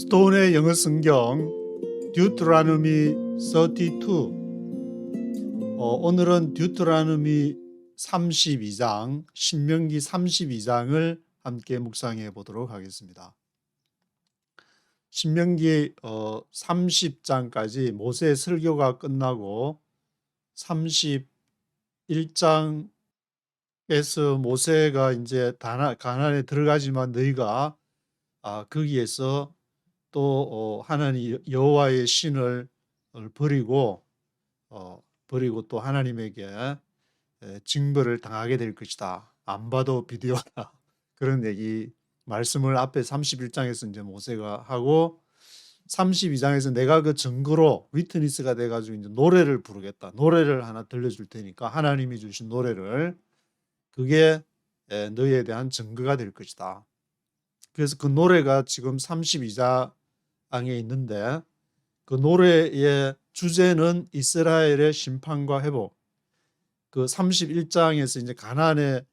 스톤의 영어 성경 Deuteronomy 32. 오늘은 Deuteronomy 32장, 신명기 32장을 함께 묵상해 보도록 하겠습니다. 신명기 30장까지 모세의 설교가 끝나고 31장에서 모세가 이제 가나안에 들어가지만 너희가 거기에서 또 하나님 여호와의 신을 버리고 또 하나님에게 징벌을 당하게 될 것이다. 안 봐도 비디오다. 그런 얘기 말씀을 앞에 31장에서 이제 모세가 하고 32장에서 내가 그 증거로 위트니스가 돼가지고 이제 노래를 부르겠다. 노래를 하나 들려줄 테니까 하나님이 주신 노래를 그게 너희에 대한 증거가 될 것이다. 그래서 그 노래가 지금 32장에 있는데 그 노래의 주제는 이스라엘의 심판과 회복. 그 31장에서 이제 가나안에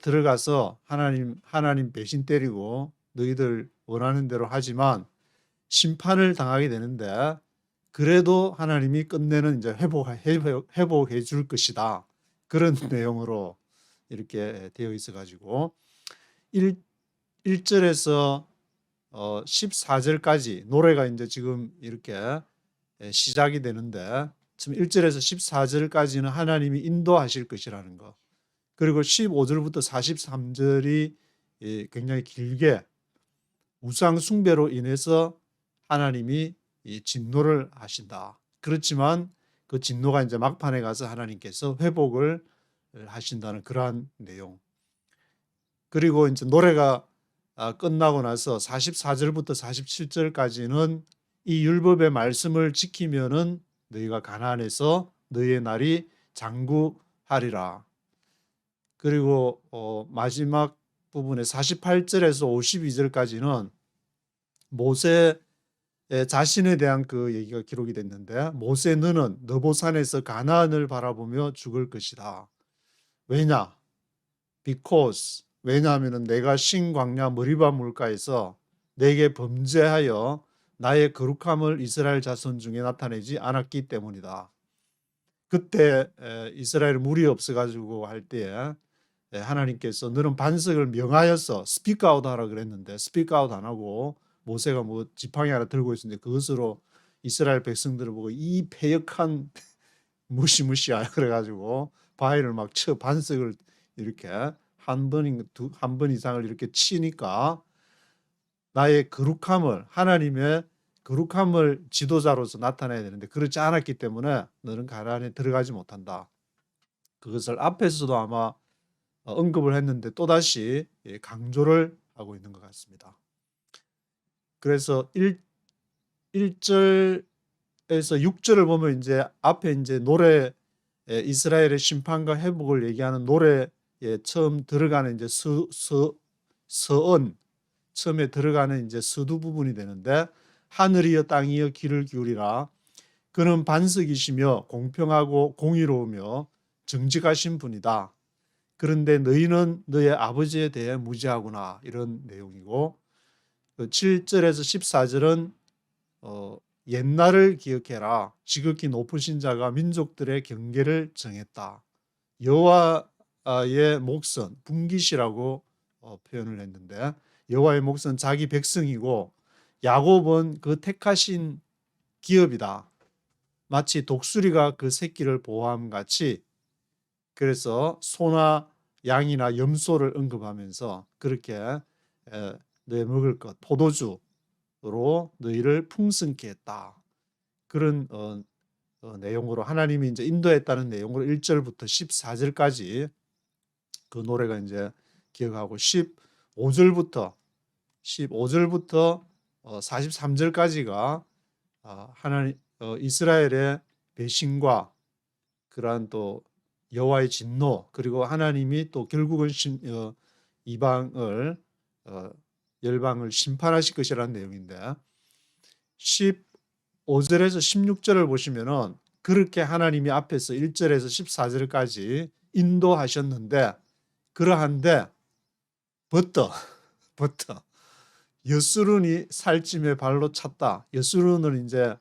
들어가서 하나님 배신 때리고 너희들 원하는 대로 하지만 심판을 당하게 되는데 그래도 하나님이 끝내는 이제 회복해 줄 것이다. 그런 내용으로 이렇게 되어 있어 가지고 1절에서 14절까지 노래가 이제 지금 이렇게 시작이 되는데 지금 1절에서 14절까지는 하나님이 인도하실 것이라는 거. 그리고 15절부터 43절이 굉장히 길게 우상 숭배로 인해서 하나님이 진노를 하신다. 그렇지만 그 진노가 이제 막판에 가서 하나님께서 회복을 하신다는 그러한 내용. 그리고 이제 노래가 끝나고 나서 44절부터 47절까지는 이 율법의 말씀을 지키면은 너희가 가나안에서 너희의 날이 장구하리라. 그리고 마지막 부분에 48절에서 52절까지는 모세 자신에 대한 그 얘기가 기록이 됐는데 모세 너는 느보산에서 가나안을 바라보며 죽을 것이다. 왜냐? Because 왜냐하면 내가 신광야 머리바 물가에서 내게 범죄하여 나의 거룩함을 이스라엘 자손 중에 나타내지 않았기 때문이다. 그때 이스라엘 물이 없어가지고 할 때에 하나님께서 너는 반석을 명하여서 스피크 아웃 하라 그랬는데 스피크 아웃 안 하고 모세가 뭐 지팡이 하나 들고 있었는데 그것으로 이스라엘 백성들을 보고 이 패역한 무시무시야 그래가지고 바위를 막 쳐 반석을 이렇게 한 번 이상을 이렇게 치니까 나의 거룩함을 하나님의 거룩함을 지도자로서 나타내야 되는데 그렇지 않았기 때문에 너는 가나안에 들어가지 못한다. 그것을 앞에서도 아마 언급을 했는데 또다시 강조를 하고 있는 것 같습니다. 그래서 1절에서 6절을 보면 이제 앞에 이제 노래 이스라엘의 심판과 회복을 얘기하는 노래에 처음 들어가는 이제 서언 처음에 들어가는 이제 서두 부분이 되는데 하늘이여 땅이여 귀를 기울이라 그는 반석이시며 공평하고 공의로우며 정직하신 분이다. 그런데 너희는 너의 아버지에 대해 무지하구나 이런 내용이고 7절에서 14절은 옛날을 기억해라 지극히 높으신 자가 민족들의 경계를 정했다. 여호와의 몫은 분깃이라고 표현을 했는데 여호와의 몫은 자기 백성이고 야곱은 그 택하신 기업이다. 마치 독수리가 그 새끼를 보호함 같이 그래서 소나 양이나 염소를 언급하면서 그렇게 너희 먹을 것 포도주로 너희를 풍성케 했다. 그런 내용으로 하나님이 이제 인도했다는 내용으로 1절부터 14절까지 그 노래가 이제 기억하고 15절부터 43절까지가 하나님 이스라엘의 배신과 그러한 또 여호와의 진노 그리고 하나님이 또 결국은 이방을 열방을 심판하실 것이라는 내용인데 15절에서 16절을 보시면은 그렇게 하나님이 앞에서 1절에서 14절까지 인도하셨는데 그러한데 버터 여수론이 살찜에 발로 찼다. 여수론은 이제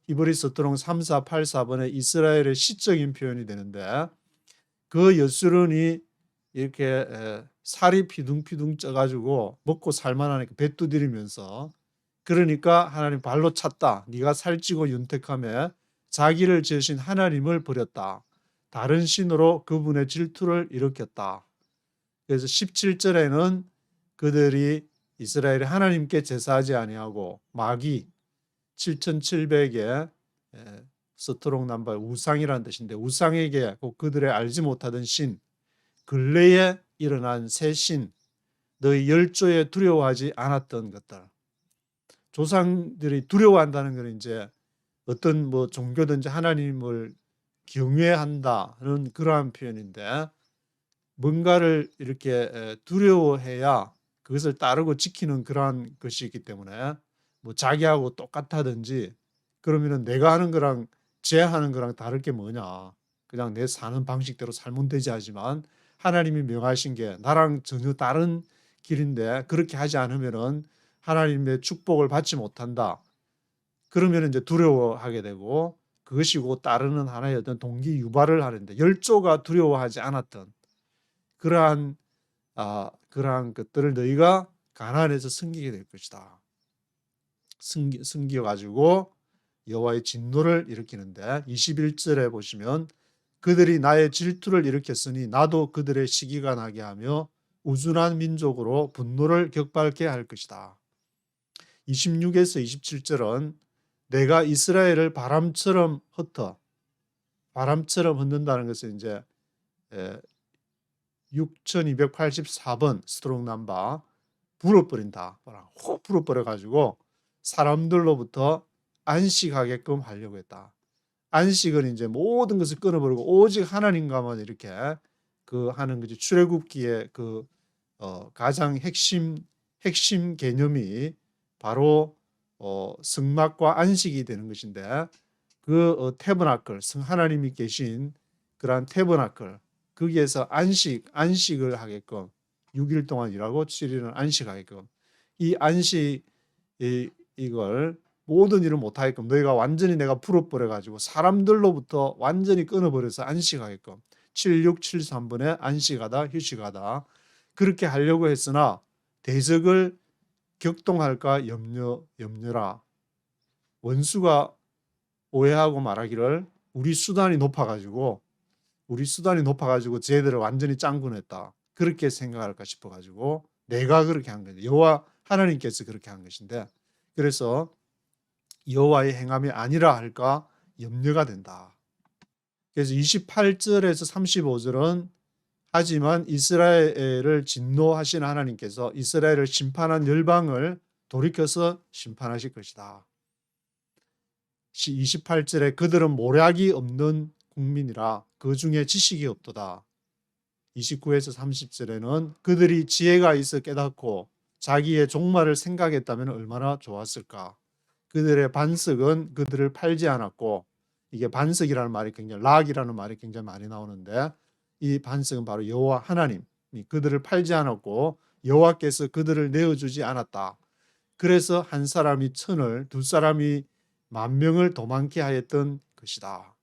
히브리 서투롱 3484번에 이스라엘의 시적인 표현이 되는데, 그 여수론이 이렇게 살이 피둥피둥 쪄가지고 먹고 살만하니까 배 두드리면서, 그러니까 하나님 발로 찼다. 네가 살찌고 윤택하며 자기를 지으신 하나님을 버렸다. 다른 신으로 그분의 질투를 일으켰다. 그래서 17절에는 그들이 이스라엘이 하나님께 제사하지 아니하고 마귀 7700의 서투롱 남발 우상이라는 뜻인데, 우상에게 꼭 그들의 알지 못하던 신, 근래에 일어난 새 신, 너희 열조에 두려워하지 않았던 것들. 조상들이 두려워한다는 것은 이제 어떤 뭐 종교든지 하나님을 경외한다는 그러한 표현인데, 뭔가를 이렇게 두려워해야 그것을 따르고 지키는 그러한 것이기 때문에, 뭐 자기하고 똑같다든지 그러면은 내가 하는 거랑 쟤 하는 거랑 다를 게 뭐냐, 그냥 내 사는 방식대로 살면 되지 하지만 하나님이 명하신 게 나랑 전혀 다른 길인데 그렇게 하지 않으면은 하나님의 축복을 받지 못한다. 그러면 이제 두려워하게 되고, 그것이 고 따르는 하나의 어떤 동기 유발을 하는데, 열조가 두려워하지 않았던 그러한 것들을 너희가 가나안에서 섬기게 될 것이다. 섬겨 가지고 여호와의 진노를 일으키는데, 21절에 보시면 그들이 나의 질투를 일으켰으니 나도 그들의 시기가 나게 하며 우둔한 민족으로 분노를 격발케 할 것이다. 26에서 27절은 내가 이스라엘을 바람처럼 흩어, 바람처럼 흩는다는 것은 이제 6284번 스트롱 넘버, 불어버린다. 확 불어버려 가지고 사람들로부터 안식하게끔 하려고 했다. 안식은 이제 모든 것을 끊어버리고 오직 하나님과만 이렇게 그 하는 거지. 출애굽기의 그 가장 핵심 개념이 바로 성막과 안식이 되는 것인데, 그 태버나클, 하나님이 계신 그러한 태버나클, 거기에서 안식을 하게끔 6일 동안 일하고 7일은 안식하게끔, 이 안식 이걸 모든 일을 못하게끔 너희가 완전히 내가 풀어버려 가지고 사람들로부터 완전히 끊어버려서 안식하게끔 7673번에 안식하다 휴식하다 그렇게 하려고 했으나 대적을 격동할까 염려라. 원수가 오해하고 말하기를 우리 수단이 높아가지고 쟤들을 완전히 짱군했다, 그렇게 생각할까 싶어가지고 내가 그렇게 한 거죠. 여호와 하나님께서 그렇게 한 것인데, 그래서 여호와의 행함이 아니라 할까 염려가 된다. 그래서 28절에서 35절은 하지만 이스라엘을 진노하신 하나님께서 이스라엘을 심판한 열방을 돌이켜서 심판하실 것이다. 28절에 그들은 모략이 없는 국민이라 그 중에 지식이 없도다. 29에서 30절에는 그들이 지혜가 있어 깨닫고 자기의 종말을 생각했다면 얼마나 좋았을까. 그들의 반석은 그들을 팔지 않았고, 이게 반석이라는 말이 굉장히, 락이라는 말이 굉장히 많이 나오는데, 이 반석은 바로 여호와 하나님이 그들을 팔지 않았고 여호와께서 그들을 내어주지 않았다. 그래서 한 사람이 1000을, 두 사람이 10,000명을 도망케 하였던 것이다.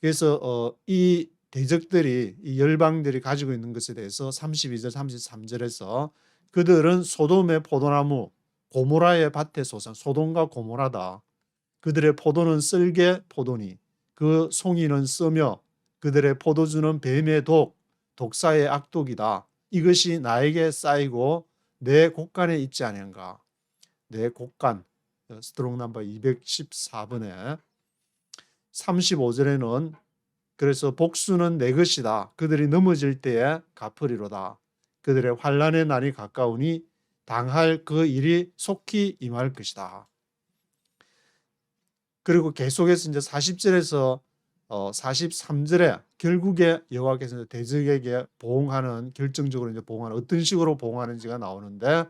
그래서 이 대적들이, 이 열방들이 가지고 있는 것에 대해서 32절 33절에서 그들은 소돔의 포도나무 고모라의 밭의 소산, 소돔과 고모라다. 그들의 포도는 쓸개 포도니 그 송이는 써며 그들의 포도주는 뱀의 독사의 악독이다. 이것이 나에게 쌓이고 내 곳간에 있지 아니한가. 내 곳간, 스트롱 넘버 214번에 35절에는 그래서 복수는 내 것이다. 그들이 넘어질 때에 갚으리로다. 그들의 환난의 날이 가까우니 당할 그 일이 속히 임할 것이다. 그리고 계속해서 이제 40절에서 43절에 결국에 여호와께서 대적에게 보응하는, 결정적으로 이제 보응하는, 어떤 식으로 보응하는지가 나오는데,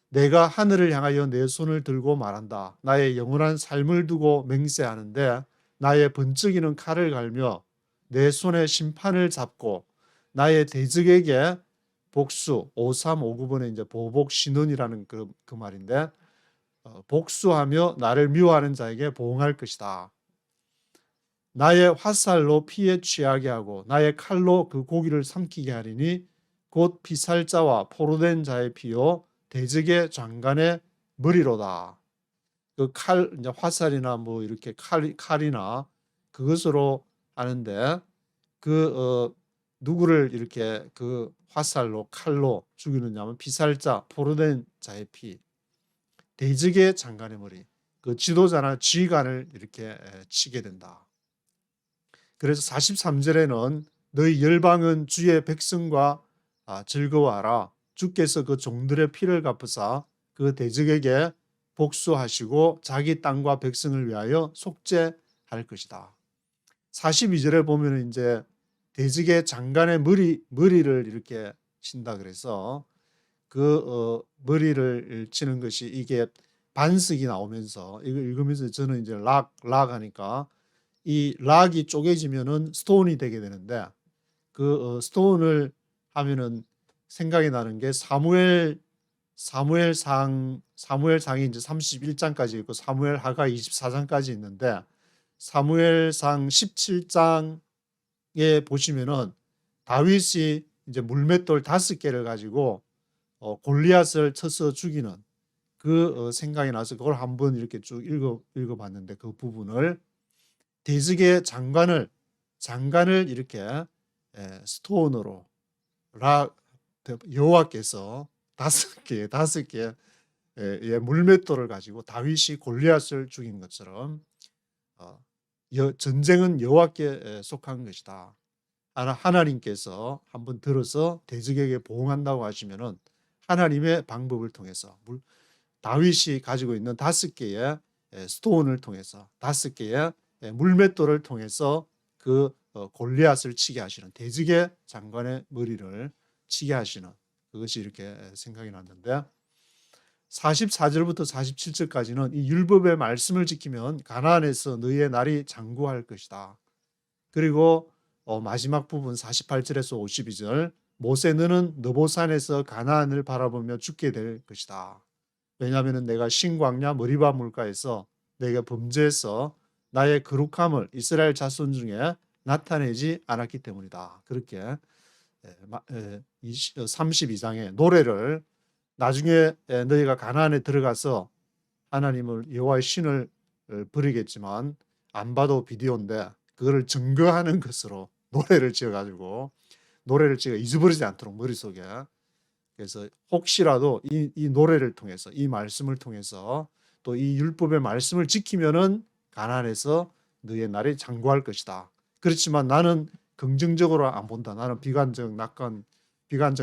내가 하늘을 향하여 내 손을 들고 말한다. 나의 영원한 삶을 두고 맹세하는데 나의 번쩍이는 칼을 갈며 내 손에 심판을 잡고 나의 대적에게 복수 5359번에 이제 보복 신원이라는 그 말인데 복수하며 나를 미워하는 자에게 보응할 것이다. 나의 화살로 피에 취하게 하고 나의 칼로 그 고기를 삼키게 하리니 곧 피살자와 포로된 자의 피요 대적의 장관의 머리로다. 그 칼, 이제 화살이나 뭐 이렇게 칼이나 그것으로 하는데 누구를 이렇게 그 화살로 칼로 죽이느냐면 피살자, 포로된 자의 피, 대적의 장관의 머리, 그 지도자나 지휘관을 이렇게 치게 된다. 그래서 43절에는 너희 열방은 주의 백성과 즐거워하라. 주께서 그 종들의 피를 갚으사 그 대적에게 복수하시고 자기 땅과 백성을 위하여 속죄할 것이다. 42절에 보면 이제 대적의 장관의 머리를 이렇게 친다 그래서 머리를 치는 것이 이게 반석이 나오면서 이걸 읽으면서 저는 이제 락 하니까 이 락이 쪼개지면은 스톤이 되게 되는데 스톤을 하면은 생각이 나는 게 사무엘상이 이제 31장까지 있고 사무엘하가 24장까지 있는데 사무엘상 17장에 보시면은 다윗이 이제 물맷돌 5개를 가지고 골리앗을 쳐서 죽이는 생각이 나서 그걸 한번 이렇게 쭉 읽어봤는데 그 부분을 대적의 장관을 이렇게 스톤으로 여호와께서 5개 물맷돌을 가지고 다윗이 골리앗을 죽인 것처럼 전쟁은 여호와께 속한 것이다. 하나님께서 한번 들어서 대적에게 보응한다고 하시면은 하나님의 방법을 통해서 다윗이 가지고 있는 5개의 스톤을 통해서 5개의 물맷돌을 통해서 골리앗을 치게 하시는 대적의 장관의 머리를 치게 하시는 그것이 이렇게 생각이 났는데 44절부터 47절까지는 이 율법의 말씀을 지키면 가나안에서 너희의 날이 장구할 것이다. 그리고 마지막 부분 48절에서 52절 모세 너는 느보산에서 가나안을 바라보며 죽게 될 것이다. 왜냐하면 내가 신광야 머리바 물가에서 내가 범죄해서 나의 거룩함을 이스라엘 자손 중에 나타내지 않았기 때문이다. 그렇게 32장의 노래를 나중에 너희가 가나안에 들어가서 하나님을 여호와의 신을 부르겠지만 안 봐도 비디오인데 그거를 증거하는 것으로 노래를 지어가지고 노래를 지어 잊어버리지 않도록 머릿속에 그래서 혹시라도 이 노래를 통해서 이 말씀을 통해서 또 이 율법의 말씀을 지키면은 가나안에서 너의 날이 장구할 것이다. 그렇지만 나는 긍정적으로 안 본다. 나는 비관적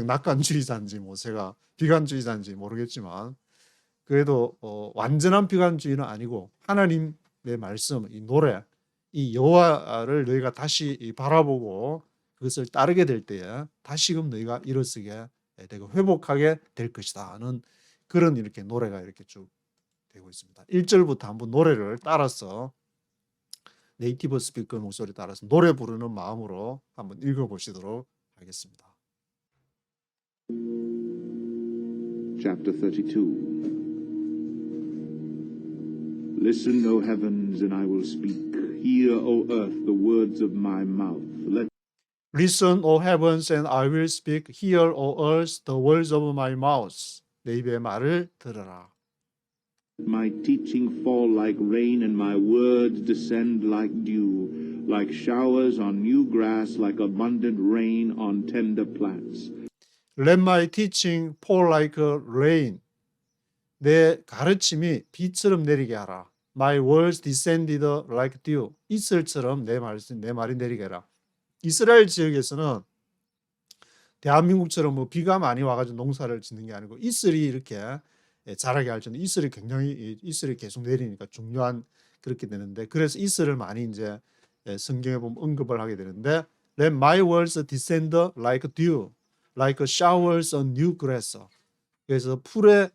낙관주의자인지 모세가 비관주의자인지 모르겠지만 그래도 완전한 비관주의는 아니고 하나님의 말씀, 이 노래, 이 여호와를 너희가 다시 바라보고 그것을 따르게 될 때에 다시금 너희가 일어서게 되고 회복하게 될 것이다 하는 그런 이렇게 노래가 이렇게 쭉 되고 있습니다. 1절부터 한번 노래를 따라서 네이티브 스피커 목소리 따라서 노래 부르는 마음으로 한번 읽어보시도록 하겠습니다. Chapter 32. Listen, O heavens, and I will speak. Hear, O earth, the words of my mouth. Listen, O heavens, and I will speak. Hear, O earth, the words of my mouth. 내 입의 말을 들으라. My teaching fall like rain, and my words descend like dew, like showers on new grass, like abundant rain on tender plants. Let my teaching fall like rain. 내 가르침이 비처럼 내리게 하라. My words descended like dew. 이슬처럼 내 말이 내리게 하라. 이스라엘 지역에서는 대한민국처럼 비가 많이 와가지고 농사를 짓는 게 아니고 이슬이 이렇게 자라게 할 정도 이슬이 계속 내리니까 중요한 그렇게 되는데 그래서 이슬을 많이 이제 성경에 보면 언급을 하게 되는데 Let my words descend like dew, like showers on new grass. 그래서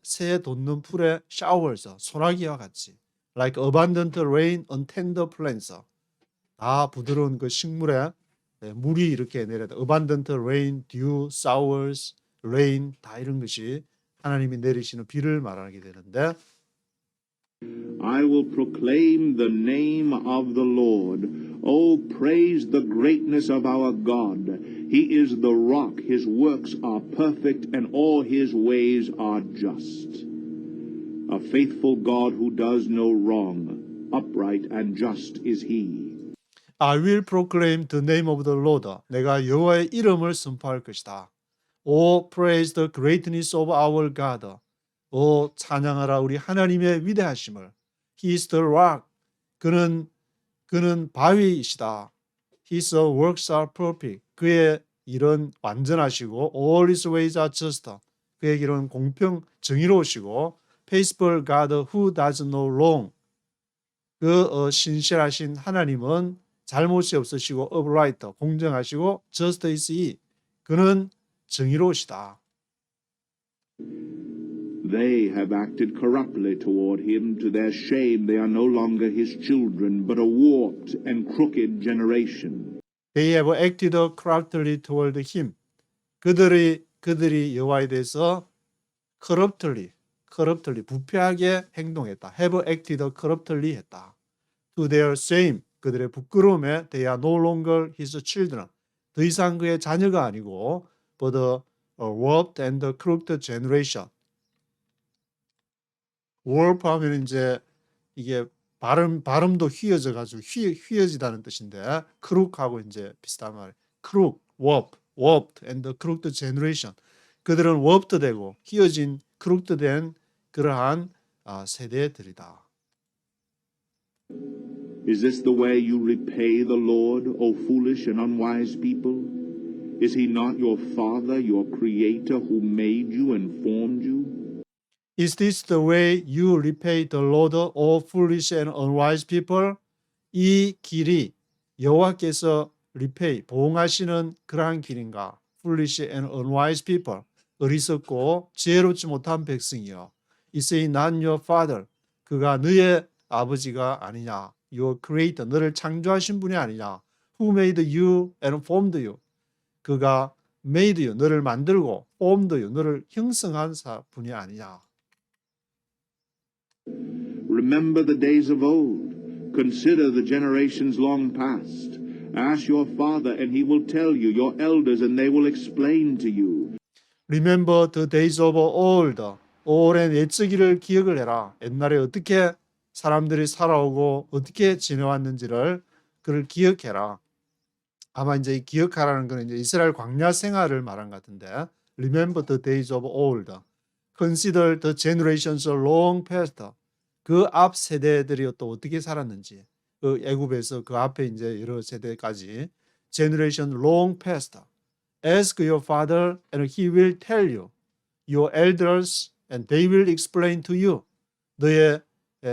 새에 돋는 풀에 showers, 소나기와 같이 like abundant rain on tender plants. 다 부드러운 그 식물에 물이 이렇게 내려다 abundant rain, dew, showers, rain 다 이런 것이 하나님이 내리시는 비를 말하게 되는데 I will proclaim the name of the Lord. Oh, praise the greatness of our God. He is the rock. His works are perfect, and all his ways are just. A faithful God who does no wrong. Upright and just is he. I will proclaim the name of the Lord. 내가 여호와의 이름을 선포할 것이다. Oh, praise the greatness of our God. 오, 찬양하라 우리 하나님의 위대하심을. He is the rock. 그는 바위이시다. His works are perfect. 그의 일은 완전하시고 all his ways are just. 그의 길은 공평 정의로우시고 faithful God who does no wrong. 신실하신 하나님은 잘못이 없으시고 upright, 공정하시고 just is he. 그는 정의로우시다. They have acted corruptly toward him. To their shame, they are no longer his children, but a warped and crooked generation. They have acted corruptly toward him. 그들이 여호와에 대해서 corruptly 부패하게 행동했다. have acted corruptly 했다. To their shame, 그들의 부끄러움에 they are no longer his children. 더 이상 그의 자녀가 아니고 but a warped and crooked generation. warp 하면 이제 이게 발음도 휘어져 가지고 휘어지다는 뜻인데 crook하고 이제 비슷한 말. crook, warped and crooked generation. 그들은 warped 되고 휘어진 crooked 된 그러한 세대들이다. Is this the way you repay the Lord, O foolish and unwise people? Is he not your Father, your Creator, who made you and formed you? Is this the way you repay the Lord, O foolish and unwise people? 이 길이 여호와께서 repay, 보응하시는 그러한 길인가? Foolish and unwise people, 어리석고 지혜롭지 못한 백성이여. Is he not your father? 그가 너의 아버지가 아니냐? Your creator, 너를 창조하신 분이 아니냐? Who made you and formed you? 그가 made you, 너를 만들고 formed you, 너를 형성한 분이 아니냐? Remember the days of old. Consider the generations long past. Ask your father, and he will tell you, your elders, and they will explain to you. Remember the days of old. 오랜 옛적일을 기억을 해라. 옛날에 어떻게 사람들이 살아오고 어떻게 지내왔는지를 그를 기억해라. 아마 이제 이 기억하라는 건 이제 이스라엘 광야 생활을 말한 것 같은데. Remember the days of old. Consider the generations long past. 그 앞 세대들이 또 어떻게 살았는지. 그 애굽에서 그 앞에 이제 여러 세대까지. Generation long past. Ask your father and he will tell you. Your elders and they will explain to you. 너의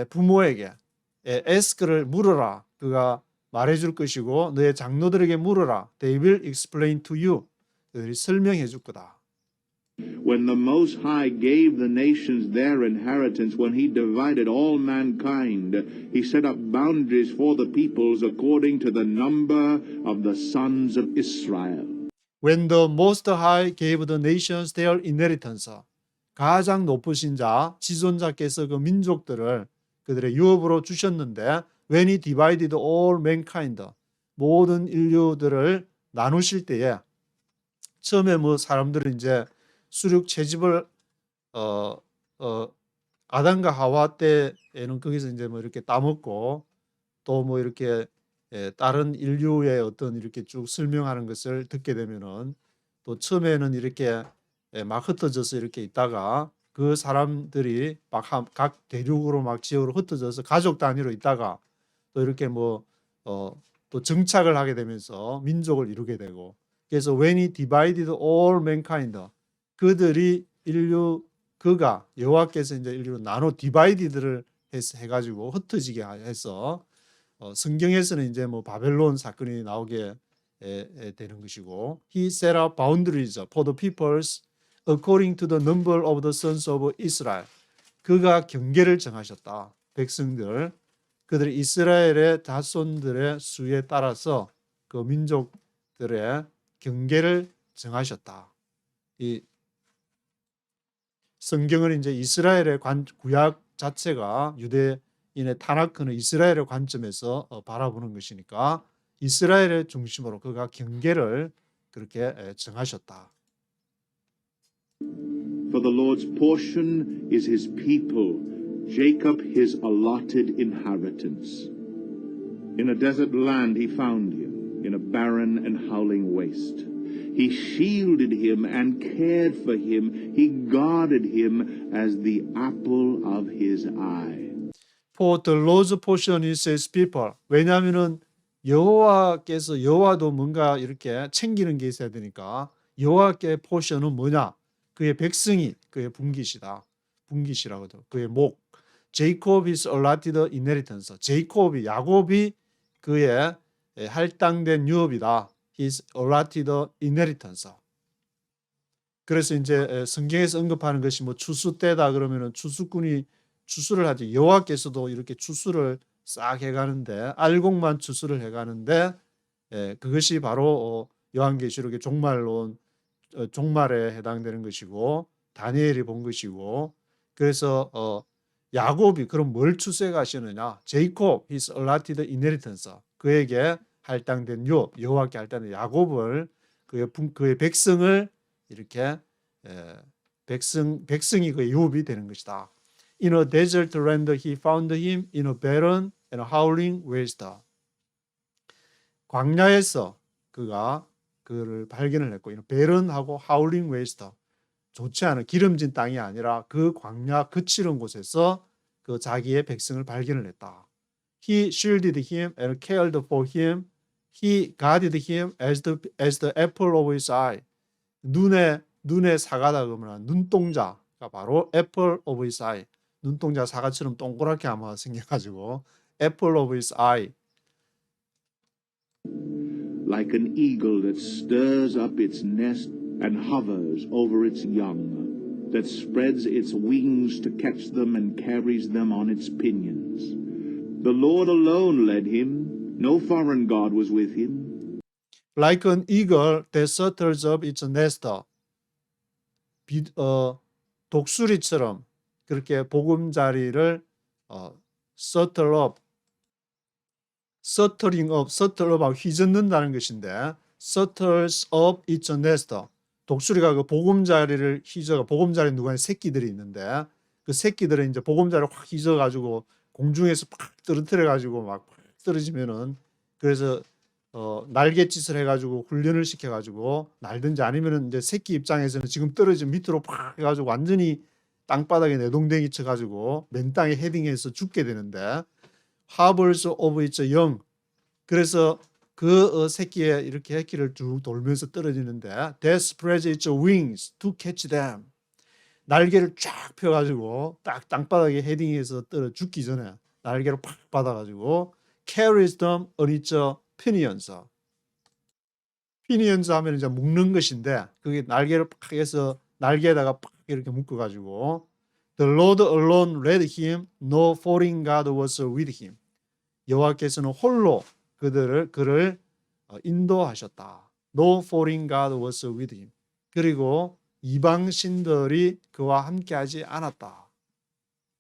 부모에게 ask를 물어라. 그가 말해줄 것이고 너의 장로들에게 물어라. They will explain to you. 그들이 설명해 줄 거다. When the Most High gave the nations their inheritance, when he divided all mankind, he set up boundaries for the peoples according to the number of the sons of Israel. When the Most High gave the nations their inheritance. 가장 높으신 자, 지존자께서 그 민족들을 그들의 유업으로 주셨는데 when he divided all mankind. 모든 인류들을 나누실 때에 처음에 뭐 사람들은 이제 수륙 채집을 아담과 하와 때에는 거기서 이제 뭐 이렇게 따먹고 또 뭐 이렇게 다른 인류의 어떤 이렇게 쭉 설명하는 것을 듣게 되면은 또 처음에는 이렇게 막 흩어져서 이렇게 있다가 그 사람들이 막 각 대륙으로 막 지역으로 흩어져서 가족 단위로 있다가 또 이렇게 뭐 또 정착을 하게 되면서 민족을 이루게 되고 그래서 when he divided all mankind 그들이 그가 여호와께서 이제 인류를 나눠 디바이디드를 해가지고 흩어지게 해서 성경에서는 이제 뭐 바벨론 사건이 나오게 되는 것이고 he set up boundaries for the peoples according to the number of the sons of Israel. 그가 경계를 정하셨다. 백성들 그들이 이스라엘의 자손들의 수에 따라서 그 민족들의 경계를 정하셨다. 이 성경은 이제 이스라엘의 구약 자체가 유대인의 타나크는 이스라엘의 관점에서 바라보는 것이니까 이스라엘의 중심으로 그가 경계를 그렇게 정하셨다. For the Lord's portion is his people, Jacob his allotted inheritance. In a desert land he found him, in a barren and howling waste. He shielded him and cared for him. He guarded him as the apple of his eye. For the Lord's portion is his people. 왜냐하면은 여호와도 뭔가 이렇게 챙기는 게 있어야 되니까 여호와의 포션은 뭐냐? 그의 백성이 그의 분깃이다. 분깃이라고도 그의 목. Jacob is allotted inheritance. 야곱이 그의 할당된 유업이다. His allotted inheritance. 그래서 이제 성경에서 언급하는 것이 뭐 추수 때다 그러면은 추수꾼이 추수를 하지. 여호와께서도 이렇게 추수를 싹 해가는데 알곡만 추수를 해가는데 그것이 바로 요한계시록의 종말에 해당되는 것이고 다니엘이 본 것이고 그래서 야곱이 그럼 뭘 추수해 가시느냐? 제이콥 his allotted inheritance. 그에게 할당된 유업, 여호와께 할당된 야곱을 그의 백성을 이렇게 백성이 그의 유업이 되는 것이다. In a desert land he found him in a barren and howling waste. 광야에서 그가 그를 발견을 했고, barren하고 howling waste, 좋지 않은 기름진 땅이 아니라 그 광야 거칠은 곳에서 그 자기의 백성을 발견을 했다. He shielded him and cared for him. He guarded him as the apple of his eye. 눈에 사과다 그러면 눈동자가 바로 apple of his eye. 눈동자 사과처럼 동그랗게 아마 생겨가지고 apple of his eye. Like an eagle that stirs up its nest and hovers over its young, that spreads its wings to catch them and carries them on its pinions. The Lord alone led him. No foreign god was with him. Like an eagle that settles up its nest. 독수리처럼 그렇게 보금자리를 settle up, settle up하고 휘젓는다는 것인데 settles up its nest. 독수리가 그 보금자리를 휘저가 보금자리 누가 새끼들이 있는데 그 새끼들은 이제 보금자리를 확 휘저가지고 공중에서 팍 떨어뜨려가지고 막 떨어지면은 그래서 날갯짓을 해가지고 훈련을 시켜가지고 날든지 아니면은 이제 새끼 입장에서는 지금 떨어지면 밑으로 팍 해가지고 완전히 땅바닥에 내동댕이 쳐가지고 맨 땅에 헤딩해서 죽게 되는데 harbors of its young. 그래서 그 새끼에 이렇게 해끼를 쭉 돌면서 떨어지는데 that spreads its wings to catch them. 날개를 쫙 펴가지고 딱 땅바닥에 헤딩해서 떨어 죽기 전에 날개를 팍 받아가지고 carries them on its pinions. pinions 하면 이제 묶는 것인데 그게 날개를 팍 해서 날개에다가 팍 이렇게 묶어가지고 The Lord alone led him, no foreign god was with him. 여호와께서는 홀로 그를 인도하셨다. No foreign god was with him. 그리고 이방 신들이 그와 함께하지 않았다.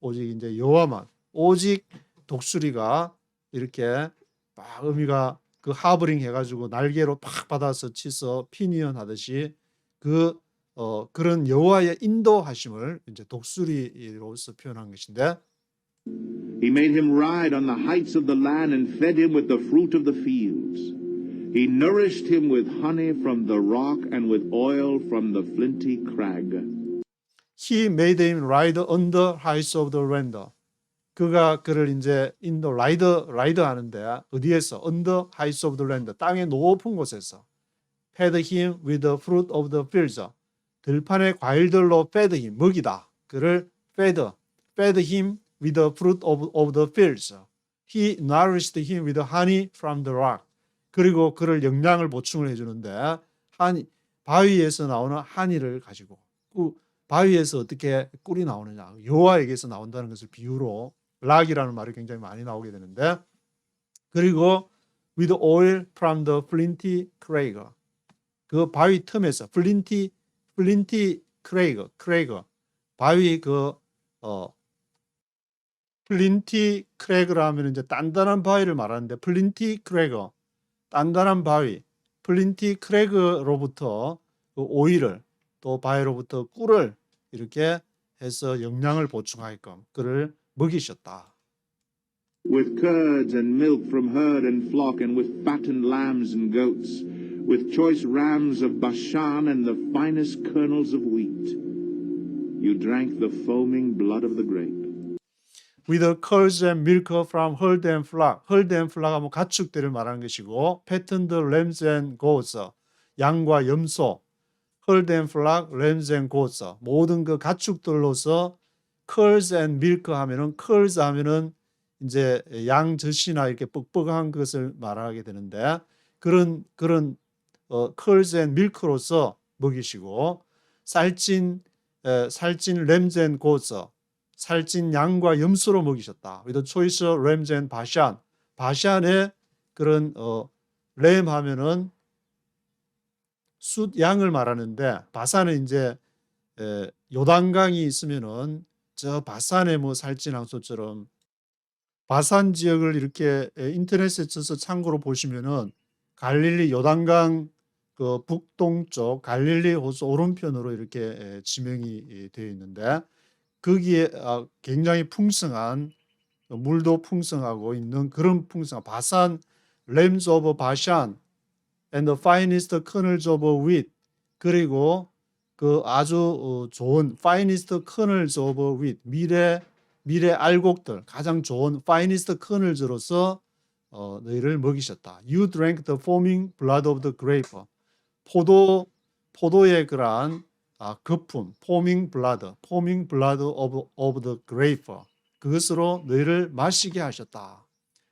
오직 이제 여호와만, 오직 독수리가 이렇게 막 의미가 그 하버링 해가지고 날개로 팍 받아서 치서 피니언 하듯이 그런 여호와의 인도하심을 이제 독수리로서 표현한 것인데. He made him ride on the heights of the land and fed him with the fruit of the fields. He nourished him with honey from the rock and with oil from the flinty crag. He made him ride on the heights of the land. 그가 그를 이제 라이드 하는데 어디에서? On the heights of the land. 땅의 높은 곳에서. Fed him with the fruit of the fields. 들판의 과일들로 fed him. 먹이다. 그를 fed him with the fruit of the fields. He nourished him with honey from the rock. 그리고 그를 영양을 보충을 해주는데 바위에서 나오는 한이를 가지고 그 바위에서 어떻게 꿀이 나오느냐. 여호와에게서 나온다는 것을 비유로 락이라는 말이 굉장히 많이 나오게 되는데 그리고 with oil from the flinty crag. 그 바위 틈에서 flinty crag 바위 플린티 크래그라 하면 이제 단단한 바위를 말하는데 플린티 크래거 단단한 바위 플린티 크래그로부터 그 오일을 또 바위로부터 꿀을 이렇게 해서 영양을 보충하게끔 그를 먹이셨다. With curds and milk from herd and flock, and with fattened lambs and goats, with choice rams of Bashan and the finest kernels of wheat. You drank the foaming blood of the grape. With the curds and milk from herd and flock. herd and flock 하면 가축들을 말하는 것이고 fattened lambs and goats 양과 염소 herd and flock, lambs and goats 모든 그 가축들로서 curds and milk 하면은 curds 하면은 이제 양 젖이나 이렇게 뻑뻑한 것을 말하게 되는데 그런 curds and milk로서 먹이시고 살찐 lambs and goats 살찐 양과 염소로 먹이셨다. with the choice lambs and Bashan. 바샨의 그런 램 하면은 숫 양을 말하는데 바산은 이제 요단강이 있으면은 저 바산의 뭐 살찐 항소처럼 바산 지역을 이렇게 인터넷에 쳐서 참고로 보시면은 갈릴리 요단강 그 북동쪽 갈릴리 호수 오른편으로 이렇게 지명이 되어 있는데 거기에 굉장히 풍성한 물도 풍성하고 있는 그런 풍성한 바산 lambs of Bashan and the finest kernels of wheat 그리고 그 아주 좋은 finest kernels of wheat 미래 알곡들 가장 좋은 finest kernels로서 너희를 먹이셨다. You drank the foaming blood of the grape. 포도의 그러한 거품 foaming blood of the grape 그것으로 너희를 마시게 하셨다.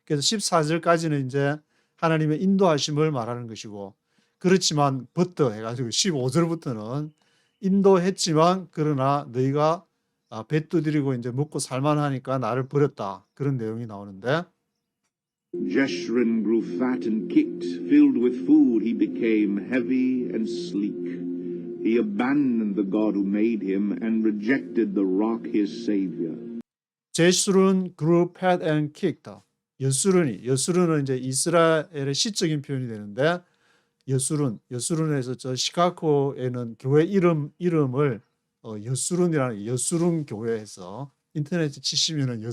그래서 14절까지는 이제 하나님의 인도하심을 말하는 것이고 그렇지만 버터 해가지고 15절부터는 인도했지만 그러나 너희가 배 두드리고 이제 먹고 살만하니까 나를 버렸다. 그런 내용이 나오는데 Jeshurun grew fat and kicked, filled with food he became heavy and sleek. He abandoned the God who made him and rejected the rock his savior. 제수룬 grew fat and kicked. 여수룬은 이제 이스라엘의 시적인 표현이 되는데 여수룬에서 저 시카고에는 교회 이름을 여수룬이라는 여수룬 교회에서 인터넷에 치시면은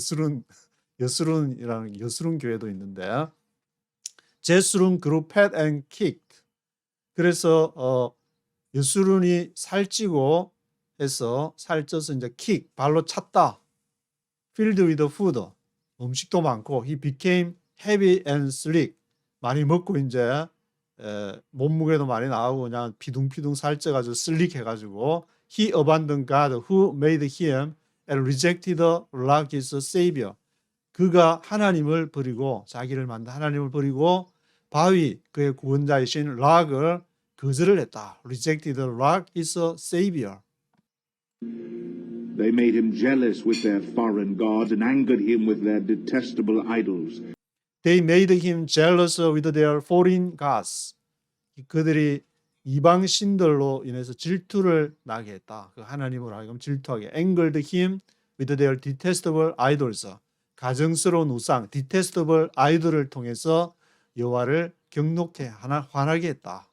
여수룬이라는 여수룬 교회도 있는데 제수룬 grew fat and kicked. 그래서 여수룬이 살찌고 해서 살쪄서 이제 kick 발로 찼다. filled with food 음식도 많고 he became heavy and sleek 많이 먹고 이제 몸무게도 많이 나오고 그냥 피둥피둥 살쪄가지고 슬릭 해가지고 he abandoned God who made him and rejected the rock his savior. 그가 하나님을 버리고 자기를 만든 하나님을 버리고 바위 그의 구원자이신 락을 거절을 했다. rejected the rock his savior. They made him jealous with their foreign gods and angered him with their detestable idols. They made him jealous with their foreign gods. 그들이 이방 신들로 인해서 질투를 나게 했다. 그 하나님을 하여금 질투하게. Angered him with their detestable idols. 가증스러운 우상, detestable idol을 통해서 여호와를 경노케 화나게 했다.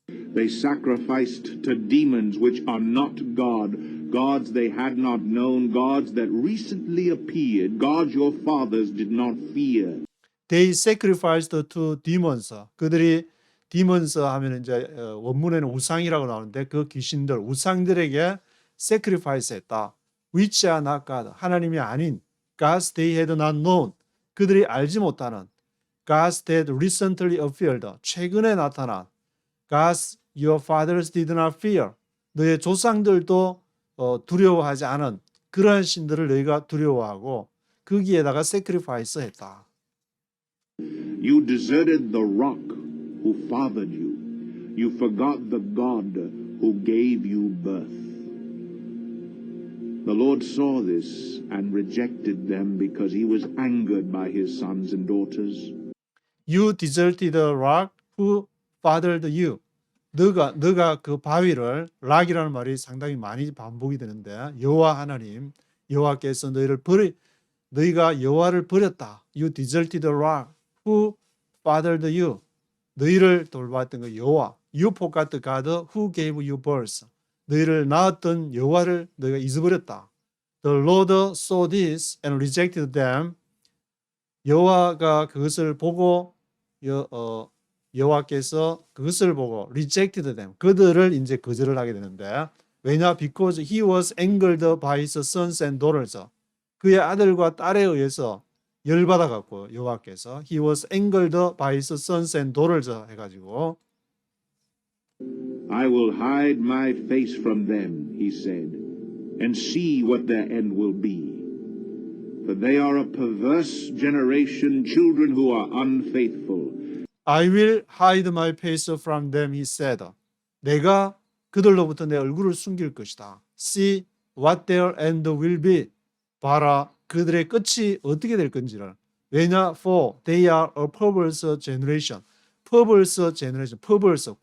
They sacrificed to demons which are not God, gods they had not known, gods that recently appeared, gods your fathers did not fear. They sacrificed to demons. 그들이 demons 하면 이제 원문에는 우상이라고 나오는데 그 귀신들, 우상들에게 sacrifice 했다. Which are not God. 하나님이 아닌 gods they had not known. 그들이 알지 못하는 gods that recently appeared. 최근에 나타난 gods your fathers did not fear. 너의 조상들도 두려워하지 않은 그러한 신들을 너희가 두려워하고 거기에다가 sacrifice 했다. You deserted the rock who fathered you. You forgot the God who gave you birth. The Lord saw this and rejected them because he was angered by his sons and daughters. You deserted the rock who fathered you. 너가 그 바위를 락이라는 말이 상당히 많이 반복이 되는데 여호와 하나님 여호와께서 너희가 여호와를 버렸다. You deserted the rock who fathered you. 너희를 돌봤던 그 여호와. You forgot the God who gave you birth. 너희를 낳았던 여호와를 너희가 잊어버렸다. The Lord saw this and rejected them. 여호와가 그것을 보고 여호와께서 그것을 보고 rejected them. 그들을 이제 거절을 하게 되는데 왜냐? Because he was angered by his sons and daughters. 그의 아들과 딸에 의해서 열받아 갖고 여호와께서 he was angered by his sons and daughters 해가지고 I will hide my face from them, he said, and see what their end will be. For they are a perverse generation, children who are unfaithful. I will hide my face from them, he said. 내가 그들로부터 내 얼굴을 숨길 것이다. See what their end will be. 봐라 그들의 끝이 어떻게 될 건지를. 왜냐? For they are a perverse generation. perverse generation. perverse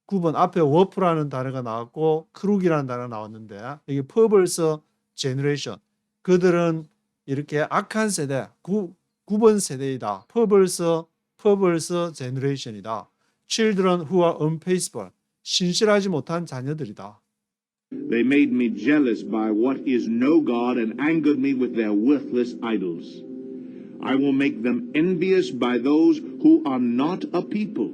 구분 앞에 워프라는 단어가 나왔고 크룩이라는 단어가 나왔는데 이게 perverse generation. 그들은 이렇게 악한 세대, 9번 세대이다. perverse generation이다. Children who are unfaithful. 신실하지 못한 자녀들이다. They made me jealous by what is no God and angered me with their worthless idols. I will make them envious by those who are not a people.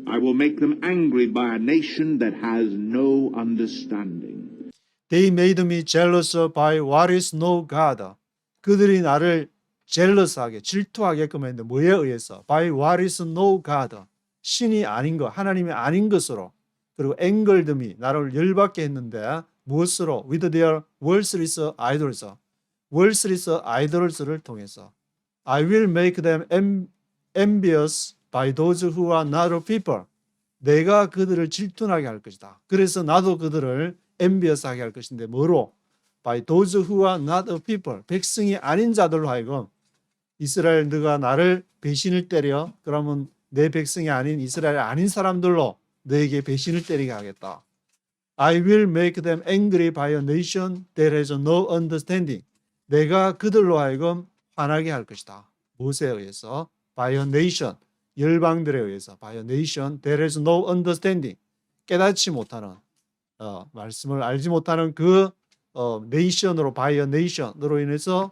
I will make them angry by a nation that has no understanding. They made me jealous by what is no God. 그들이 나를 jealous하게, 질투하게끔 했는데 뭐에 의해서? By what is no God. 신이 아닌 것, 하나님이 아닌 것으로. 그리고 angered me, 나를 열받게 했는데 무엇으로? With their worthless idols. worthless idols를 통해서. I will make them envious by those who are not a people. 내가 그들을 질투나게 할 것이다. 그래서 나도 그들을 envious하게 할 것인데 뭐로? By those who are not a people. 백성이 아닌 자들로 하여금 이스라엘 너가 나를 배신을 때려 그러면 내 백성이 아닌 이스라엘 아닌 사람들로 너에게 배신을 때리게 하겠다. I will make them angry by a nation that has no understanding. 내가 그들로 하여금 화나게 할 것이다. 무엇에 의해서? By a nation. 열방들에 의해서. By a nation that has no understanding. 깨닫지 못하는 말씀을 알지 못하는 그 nation으로 by a nation으로 인해서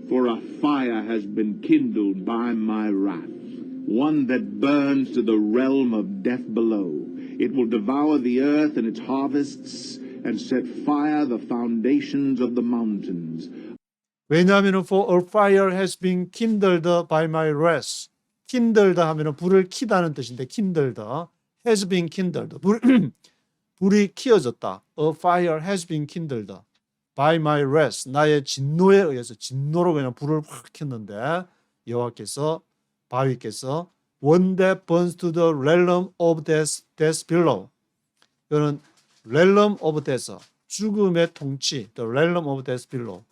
For a fire has been kindled by my wrath, one that burns to the realm of death below. It will devour the earth and its harvests, and set fire the foundations of the mountains. 왜냐하면 for a fire has been kindled by my wrath. kindled 하면 불을 키다는 뜻인데 kindled has been kindled. 불이 키워졌다. A fire has been kindled by my wrath. 나의 진노에 의해서 진노로 그냥 불을 확 켰는데 여호와께서 바위께서 one that burns to the realm of death below. 이거는 realm of death, 죽음의 통치, the realm of death below.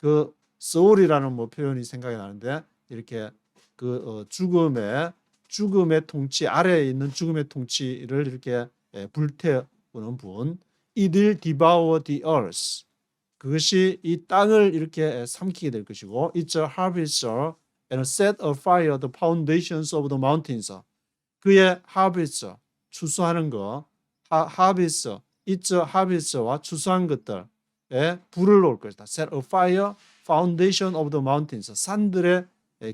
그 소울이라는 표현이 생각이 나는데 이렇게 그 죽음의 통치 아래에 있는 죽음의 통치를 이렇게 불태우는 분. It will devour the earth. 그것이 이 땅을 이렇게 삼키게 될 것이고, it's a harvester and set afire the foundations of the mountains. 그의 harvester, 추수하는 거, harvester, it's a harvester와 추수한 것들에 불을 놓을 것이다. set afire foundation of the mountains. 산들의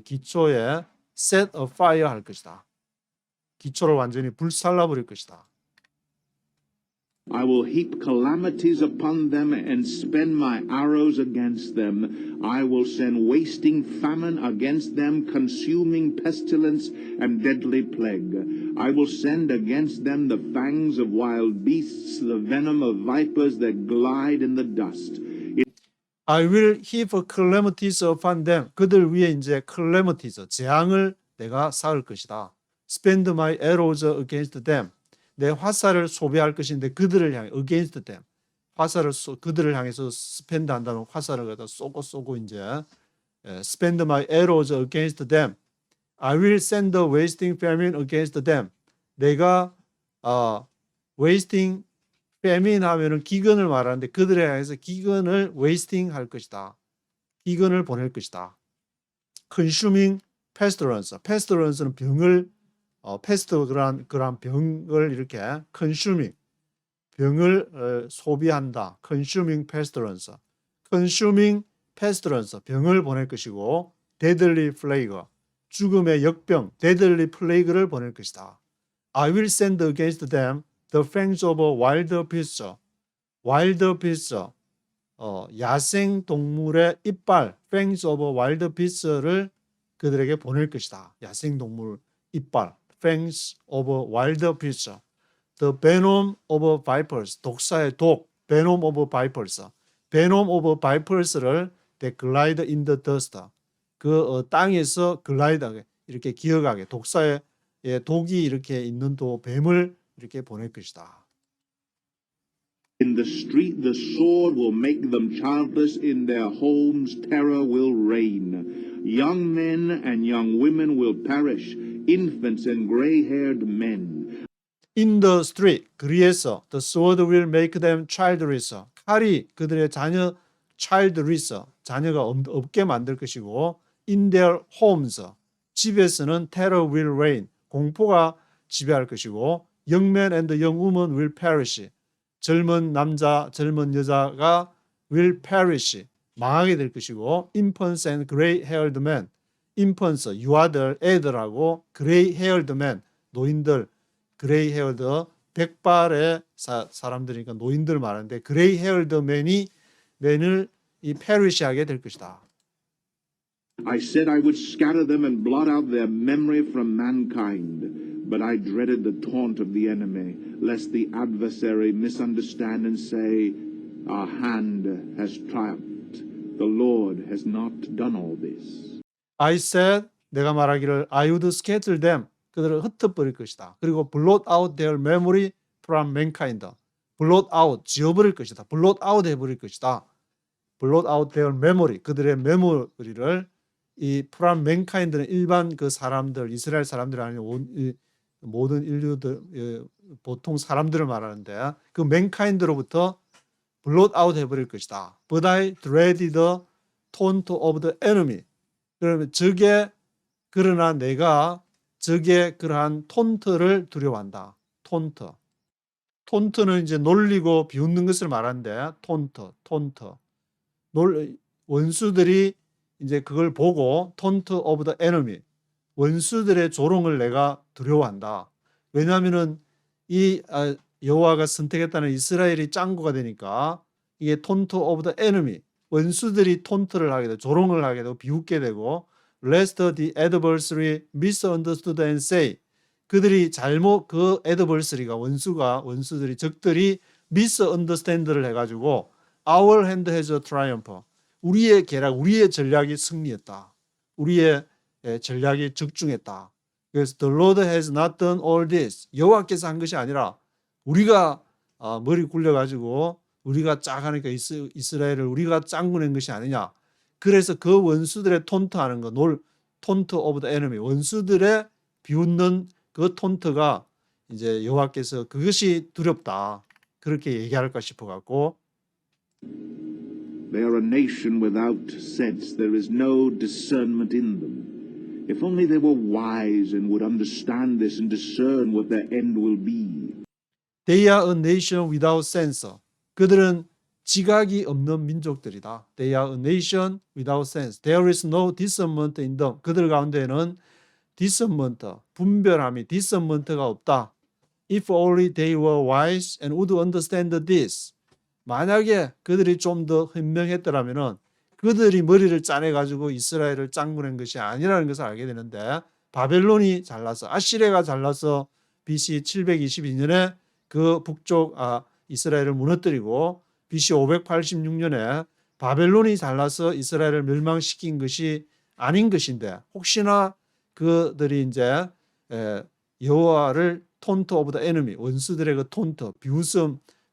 기초에 set afire 할 것이다. 기초를 완전히 불살라버릴 것이다. I will heap calamities upon them and spend my arrows against them. I will send wasting famine against them, consuming pestilence and deadly plague. I will send against them the fangs of wild beasts, the venom of vipers that glide in the dust. I will heap calamities upon them. 그들 위에 이제 calamities, 재앙을 내가 쌓을 것이다. Spend my arrows against them. 내 화살을 소비할 것인데 그들을 향해 against them. 화살을 그들을 향해서 spend 한다면 화살을 갖다 쏘고 이제 spend my arrows against them. I will send a wasting famine against them. 내가 wasting famine 하면은 기근을 말하는데 그들에 의해서 기근을 wasting 할 것이다. 기근을 보낼 것이다. consuming pestilence. pestilence는 병을 pest 그러한 병을 이렇게 consuming 병을 소비한다. consuming pestilence. consuming pestilence 병을 보낼 것이고 deadly plague 죽음의 역병 deadly plague를 보낼 것이다. I will send against them the fangs of a wild beast. wild beast 야생 동물의 이빨 fangs of a wild beast를 그들에게 보낼 것이다. 야생 동물 이빨 fangs of a wild beast. The venom of vipers 독사의 독 venom of vipers venom of vipers를 they glide in the dust 그 땅에서 글라이드하게 이렇게 기어가게 독사의 독이 이렇게 있는 또 뱀을 이렇게 보낼 것이다. In the street the sword will make them childless. In their homes terror will reign. Young men and young women will perish. Infants and gray-haired men. In the street 거리에서 the sword will make them childless 칼이 그들의 자녀 childless 자녀가 없게 만들 것이고 in their homes 집에서는 terror will reign 공포가 지배할 것이고 young men and young women will perish 젊은 남자 젊은 여자가 will perish 망하게 될 것이고 infants and gray-haired men infants 유아들 애들하고 gray-haired men 노인들 그레이 헤어드 백발의 사람들이니까 노인들 말하는데 그레이 헤어드 맨을 이 페리시하게 될 것이다. I said I would scatter them and blot out their memory from mankind, but I dreaded the taunt of the enemy, lest the adversary misunderstand and say, our hand has triumphed. The Lord has not done all this. I said 내가 말하기를 I would scatter them 그들을 흩어버릴 것이다. 그리고 blot out their memory from mankind. blot out, 지워버릴 것이다. blot out 해버릴 것이다. blot out their memory, 그들의 메모리를 이 from mankind는 일반 그 사람들, 이스라엘 사람들 아니고 모든 인류들, 보통 사람들을 말하는데 그 mankind로부터 blot out 해버릴 것이다. But I dreaded the taunt of the enemy. 그러면 그러나 내가 적의 그러한 톤트를 두려워한다. 톤트. 톤트는 이제 놀리고 비웃는 것을 말하는데 톤트. 원수들이 이제 그걸 보고 톤트 오브 더 에너미. 원수들의 조롱을 내가 두려워한다. 왜냐하면은 이 여호와가 선택했다는 이스라엘이 짱구가 되니까 이게 톤트 오브 더 에너미. 원수들이 톤트를 하게 되고 조롱을 하게 되고 비웃게 되고 lest the adversary misunderstood and say 그들이 잘못 그 adversary가 원수들이 적들이 misunderstand를 해가지고 our hand has a triumph 우리의 계략 우리의 전략이 승리했다 우리의 전략이 적중했다 그래서 the Lord has not done all this 여호와께서 한 것이 아니라 우리가 머리 굴려가지고 우리가 짝하니까 이스라엘을 우리가 짱구낸 것이 아니냐 그래서 그 원수들의 톤트하는 거, 톤트 오브 더 에너미, 원수들의 비웃는 그 톤트가 이제 여호와께서 그것이 두렵다. 그렇게 얘기할까 싶어 갖고 They are a nation without sense. There is no discernment in them. If only they were wise and would understand this and discern what their end will be. They are a nation without sense. 그들은 지각이 없는 민족들이다. They are a nation without sense. There is no discernment in them. 그들 가운데는 discernment, 분별함이 discernment가 없다. If only they were wise and would understand this. 만약에 그들이 좀 더 현명했더라면은 그들이 머리를 짜내가지고 이스라엘을 짱구낸 것이 아니라는 것을 알게 되는데 바벨론이 잘나서 아시리아가 잘나서 BC 722년에 그 북쪽 이스라엘을 무너뜨리고 BC 586년에 바벨론이 잘나서 이스라엘을 멸망시킨 것이 아닌 것인데 혹시나 그들이 이제 여호와를 톤트 오브 더 에너미 원수들의 그 톤트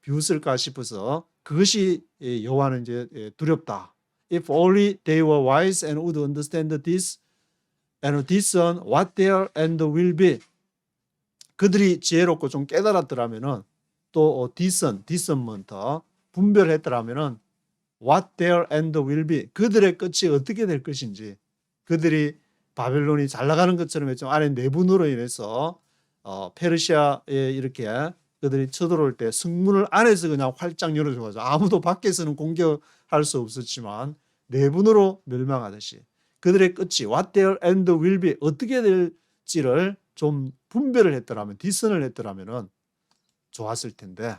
비웃을까 싶어서 그것이 여호와는 이제 두렵다. If only they were wise and would understand this, and discern what their end will be. 그들이 지혜롭고 좀 깨달았더라면은 또 discernment 분별했더라면은 what their end will be. 그들의 끝이 어떻게 될 것인지. 그들이 바벨론이 잘 나가는 것처럼 했지만 안에 내분으로 인해서 페르시아에 이렇게 그들이 쳐들어올 때 성문을 안에서 그냥 활짝 열어줘가지고 아무도 밖에서는 공격할 수 없었지만 내분으로 멸망하듯이 그들의 끝이 what their end will be 어떻게 될지를 좀 분별을 했더라면 디선을 했더라면은 좋았을 텐데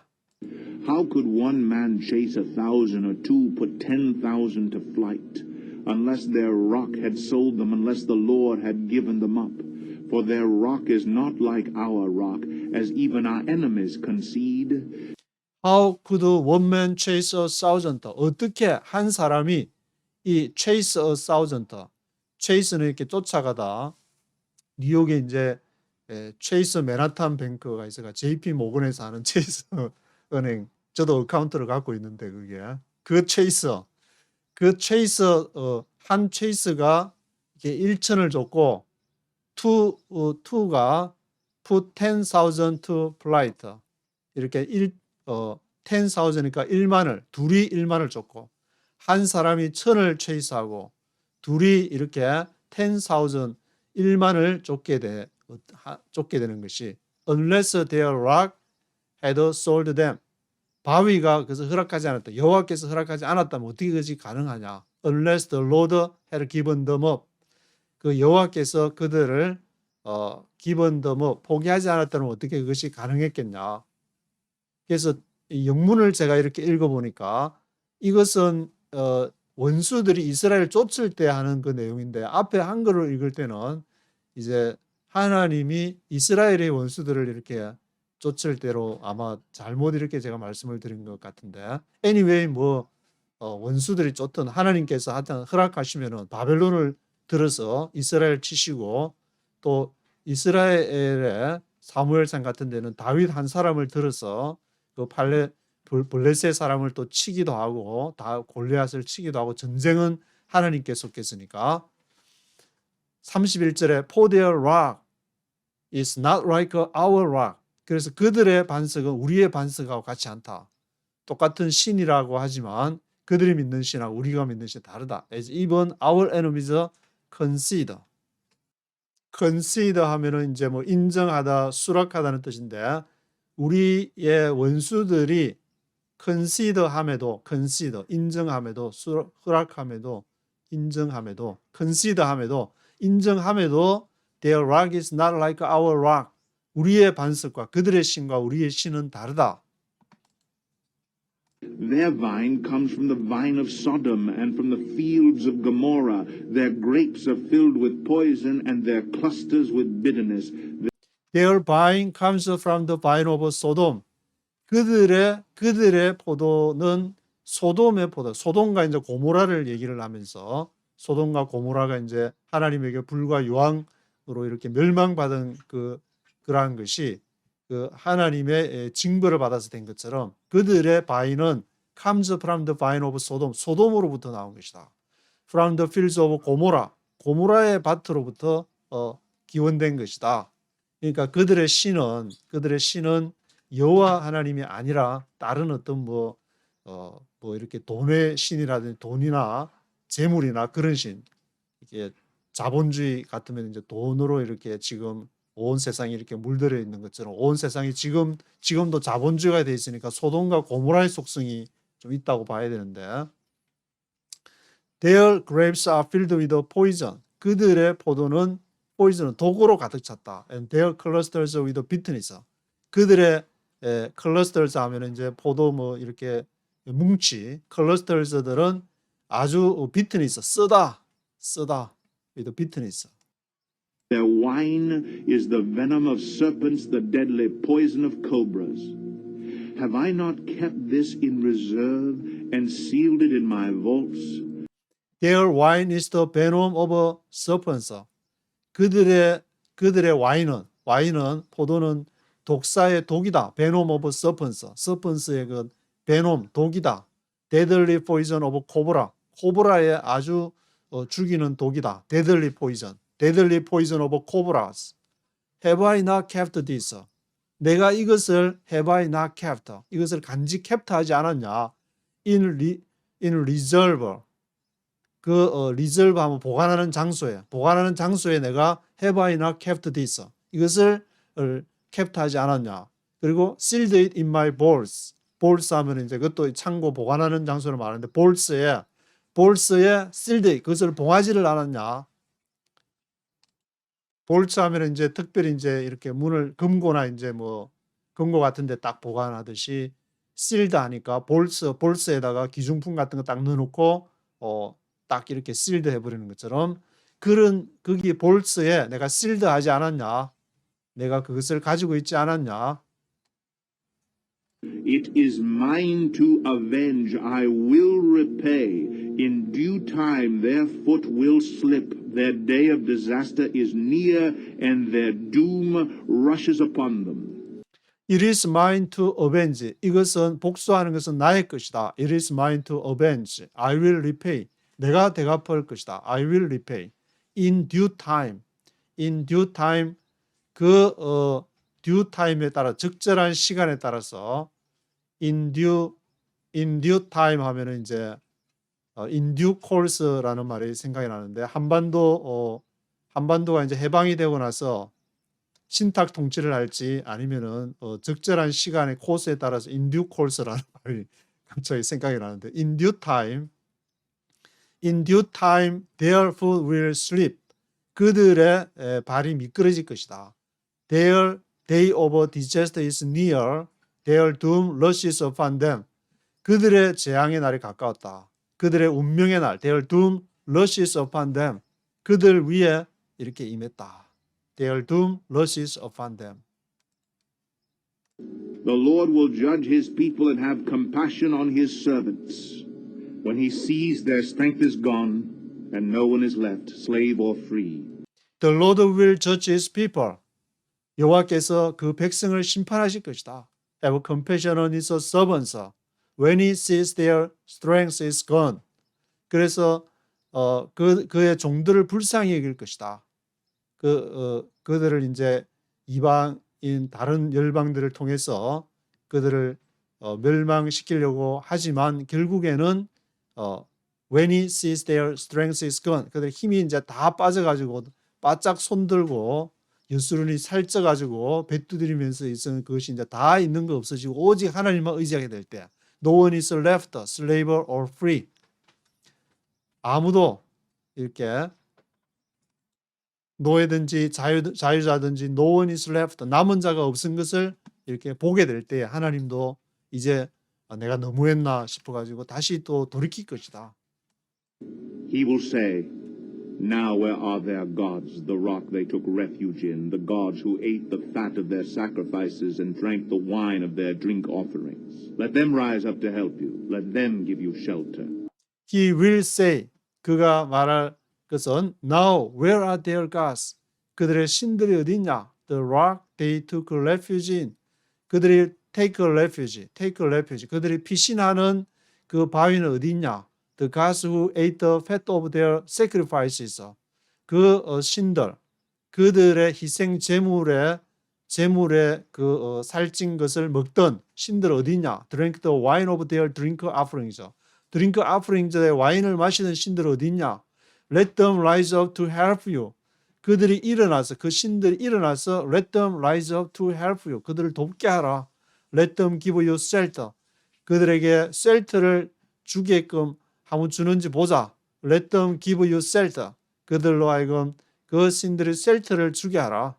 How could one man chase 1,000 or two put 10,000 to flight, unless their rock had sold them, unless the Lord had given them up? For their rock is not like our rock, as even our enemies concede. How could one man chase 1,000? 어떻게 한 사람이 이 chase 1,000? chase는 이렇게 쫓아가다. 뉴욕에 이제 체이스 맨하탄 뱅크가 있어가 JP 모건에서 하는 체이스 은행 저도 어카운트를 갖고 있는데 그게 그 체이스 한 체이스가 이게 1천을 줬고 투가 put 10,000 to flight 이렇게 10,000이니까 1만을 둘이 1만을 줬고 한 사람이 1,000을 체이스하고 둘이 이렇게 10,000 1만을 쫓게 되는 것이 unless their rock had sold them. 바위가 그래서 허락하지 않았다. 여호와께서 허락하지 않았다면 어떻게 그것이 가능하냐. unless the Lord had given them up. 그 여호와께서 그들을 given them up, 포기하지 않았다면 어떻게 그것이 가능했겠냐. 그래서 이 영문을 제가 이렇게 읽어보니까 이것은 원수들이 이스라엘 쫓을 때 하는 그 내용인데 앞에 한글을 읽을 때는 이제 하나님이 이스라엘의 원수들을 이렇게 쫓을 때로 아마 잘못 이렇게 제가 말씀을 드린 것 같은데 anyway 원수들이 쫓든 하나님께서 하여튼 허락하시면은 바벨론을 들어서 이스라엘 치시고 또 이스라엘의 사무엘상 같은 데는 다윗 한 사람을 들어서 그 블레셋 사람을 또 치기도 하고 다 골리앗을 치기도 하고 전쟁은 하나님께 속했으니까 31절에 For their rock is not like our rock. 그래서 그들의 반석은 우리의 반석하고 같지 않다. 똑같은 신이라고 하지만 그들이 믿는 신하고 우리가 믿는 신이 다르다. As even our enemies concede. concede 하면은 이제 뭐 인정하다, 수락하다는 뜻인데 우리의 원수들이 conside함에도 인정함에도 허락함에도 인정함에도 conside함에도 인정함에도 their rock is not like our rock. 우리의 반석과 그들의 신과 우리의 신은 다르다. Their vine comes from the vine of Sodom and from the fields of Gomorrah. Their grapes are filled with poison and their clusters with bitterness. Their vine comes from the vine of Sodom. 그들의 포도는 소돔의 포도. 소돔과 이제 고모라를 얘기를 하면서 소돔과 고모라가 이제 하나님에게 불과 유황으로 이렇게 멸망받은 그러한 것이 그 하나님의 징벌을 받아서 된 것처럼 그들의 바위는 comes from the vine of Sodom. 소돔으로부터 나온 것이다. From the fields of Gomorrah. 고모라의 밭으로부터 기원된 것이다. 그러니까 그들의 신은 여호와 하나님이 아니라 다른 어떤 이렇게 돈의 신이라든지 돈이나 재물이나 그런 신. 이게 자본주의 같으면 이제 돈으로 이렇게 지금 온 세상이 이렇게 물들어 있는 것처럼 온 세상이 지금도 자본주의가 돼 있으니까 소돔과 고모라의 속성이 좀 있다고 봐야 되는데 Their grapes are filled with poison. 그들의 포도는 포이즌은 독으로 가득 찼다. And their clusters with bitterness. 그들의 clusters 하면 이제 포도 이렇게 뭉치 clusters들은 아주 bitterness 쓰다 with bitterness. Their wine is the venom of serpents, the deadly poison of cobras. Have I not kept this in reserve and sealed it in my vaults? Their wine is the venom of serpents. 그들의 와인은 포도는 독사의 독이다. venom of serpents. serpents의 그 venom 독이다. deadly poison of cobra. 코브라의 아주 죽이는 독이다. deadly poison. deadly poison of cobras. Have I not kept this? 내가 이것을 have I not kept? 이것을 간직 캡트하지 않았냐? in reserve. reserve 하면 보관하는 장소에 내가 have I not kept this? 이것을 캡트하지 않았냐? 그리고 sealed it in my vaults. vaults 하면 이제 그것도 창고 보관하는 장소를 말하는데 vaults에 sealed it, 그것을 봉하지를 않았냐? 볼츠 하면 이제 특별히 이제 이렇게 문을 금고나 이제 뭐 금고 같은 데 딱 보관하듯이 실드 하니까 볼스에다가 기중품 같은 거 딱 넣어놓고 딱 이렇게 실드 해버리는 것처럼 거기 볼스에 내가 실드 하지 않았냐? 내가 그것을 가지고 있지 않았냐? It is mine to avenge, I will repay. In due time their foot will slip, their day of disaster is near, and their doom rushes upon them. It is mine to avenge. 이것은 복수하는 것은 나의 것이다. It is mine to avenge. I will repay. 내가 대갚을 것이다. I will repay. In due time. In due time. due time에 따라 적절한 시간에 따라서 in due time 하면은 이제 in due course라는 말이 생각이 나는데 한반도가 이제 해방이 되고 나서 신탁 통치를 할지 아니면은 적절한 시간의 코스에 따라서 in due course라는 말이 갑자기 생각이 나는데 in due time their foot will slip. 그들의 발이 미끄러질 것이다. Their day of disaster is near. Their doom rushes upon them. 그들의 재앙의 날이 가까웠다. 그들의 운명의 날, their doom rushes upon them. 그들 위에 이렇게 임했다. Their doom rushes upon them. The Lord will judge his people and have compassion on his servants. When he sees their strength is gone and no one is left, slave or free. The Lord will judge his people. 여호와께서 그 백성을 심판하실 것이다. Have compassion on his servants. When he sees their strength is gone. 그래서 그의 종들을 불쌍히 여길 것이다. 그들을 이제 이방인 다른 열방들을 통해서 그들을 멸망시키려고 하지만 결국에는 when he sees their strength is gone. 그들의 힘이 이제 다 빠져가지고 바짝 손들고 여수run이 살쪄가지고 배 두드리면서 있는 그것이 이제 다 있는 거 없어지고 오직 하나님만 의지하게 될 때 no one is left, slave or free. 아무도 이렇게 노예든지 자유자든지 no one is left, 남은 자가 없은 것을 이렇게 보게 될 때 하나님도 이제 내가 너무했나 싶어가지고 다시 또 돌이킬 것이다. He will say, Now where are their gods, the rock they took refuge in, the gods who ate the fat of their sacrifices and drank the wine of their drink offerings? Let them rise up to help you. Let them give you shelter. He will say, 그가 말할 것은 Now where are their gods? 그들의 신들이 어디 있냐? The rock they took refuge in. 그들이 take refuge. 그들이 피신하는 그 바위는 어디 있냐? The gods who ate the fat of their sacrifices. 그 신들, 그들의 희생 제물의 그 살찐 것을 먹던 신들 어디 있냐? Drank the wine of their drink offerings. 드링크 offering에 와인을 마시는 신들 어디 있냐? Let them rise up to help you. 그들이 일어나서 그 신들이 일어나서 let them rise up to help you. 그들을 돕게 하라. Let them give you shelter. 그들에게 셀터를 주게끔 한번 주는지 보자. Let them give you shelter. 그들로 하여금 그 신들이 셀터를 주게 하라.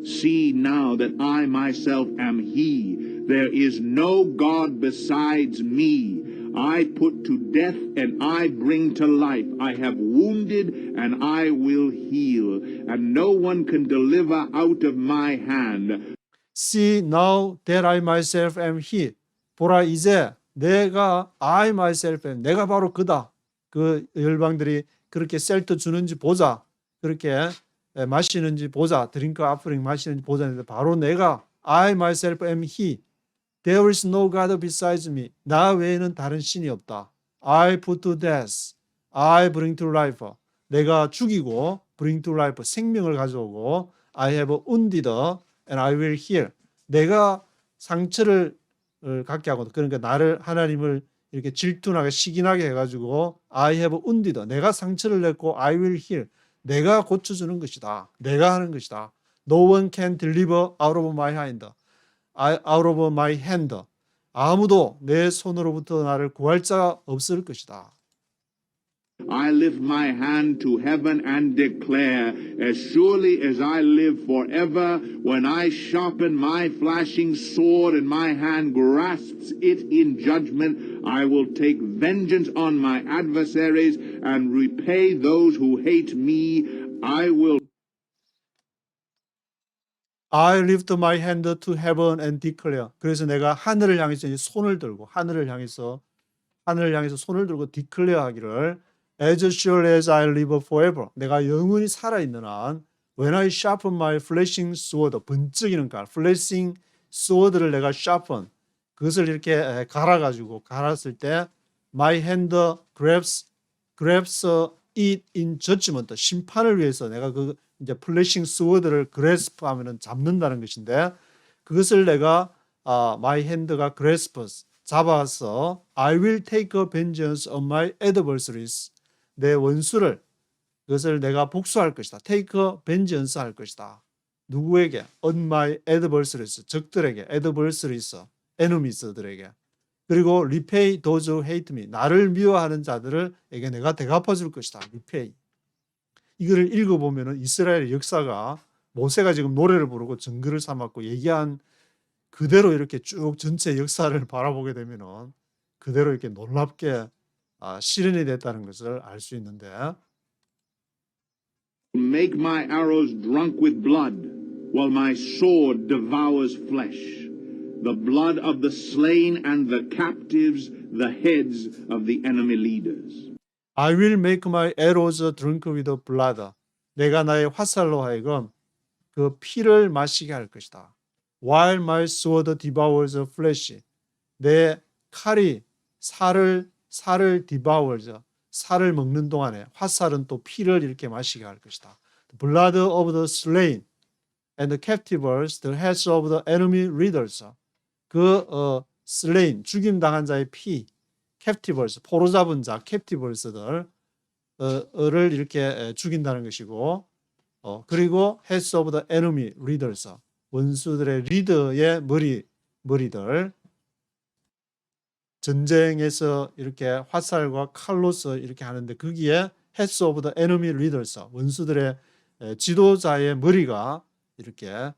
See now that I myself am he. There is no God besides me. I put to death and I bring to life. I have wounded and I will heal. And no one can deliver out of my hand. See now that I myself am he. 보라 이제 내가 I myself am. 내가 바로 그다. 그 열방들이 그렇게 셀터 주는지 보자. 그렇게 마시는지 보자. 드링크 아프링 마시는지 보자. 바로 내가 I myself am he. There is no God besides me. 나 외에는 다른 신이 없다. I put to death. I bring to life. 내가 죽이고 bring to life 생명을 가져오고 I have wounded and I will heal 내가 상처를 갖게 하고 그러니까 나를 하나님을 이렇게 질투나게 시기나게 해가지고 I have wounded 내가 상처를 냈고 I will heal 내가 고쳐주는 것이다. 내가 하는 것이다. No one can deliver out of my hand. out of my hand. 아무도 내 손으로부터 나를 구할 자가 없을 것이다. I lift my hand to heaven and declare, as surely as I live forever, when I sharpen my flashing sword and my hand grasps it in judgment, I will take vengeance on my adversaries and repay those who hate me. I lift my hand to heaven and declare. 그래서 내가 하늘을 향해서 손을 들고 하늘을 향해서 손을 들고 declare 하기를 As sure as I live forever. 내가 영원히 살아있는 한 When I sharpen my flashing sword. 번쩍이는 칼. flashing sword를 내가 sharpen. 그것을 이렇게 갈았을 때 My hand grabs it in judgment. 심판을 위해서 내가 그 이제 flashing sword를 grasp 하면은 잡는다는 것인데 그것을 내가 my hand가 grasps 잡아서 I will take vengeance on my adversaries. 내 원수를 그것을 내가 복수할 것이다. take vengeance 할 것이다. 누구에게? on my adversaries. 적들에게. adversaries. enemies들에게. 그리고 repay those who hate me. 나를 미워하는 자들에게 내가 대갚아 줄 것이다. repay. 이거를 읽어보면 이스라엘의 역사가 모세가 지금 노래를 부르고 증거를 삼았고 얘기한 그대로 이렇게 쭉 전체 역사를 바라보게 되면 그대로 이렇게 놀랍게 실현이 됐다는 것을 알 수 있는데 Make my arrows drunk with blood, while my sword devours flesh. The blood of the slain and the captives, the heads of the enemy leaders. I will make my arrows drunk with blood. 내가 나의 화살로 하여금 그 피를 마시게 할 것이다. While my sword devours flesh. 내 칼이 살을 devours. 살을 먹는 동안에 화살은 또 피를 이렇게 마시게 할 것이다. The blood of the slain and the captives, the heads of the enemy leaders. 그 slain, 죽임당한 자의 피, captives, 포로 잡은 자, captives들을 이렇게 죽인다는 것이고 그리고 heads of the enemy leaders, 원수들의 리더의 머리들 전쟁에서 이렇게 화살과 칼로서 이렇게 하는데 거기에 heads of the enemy leaders, 원수들의 지도자의 머리가 이렇게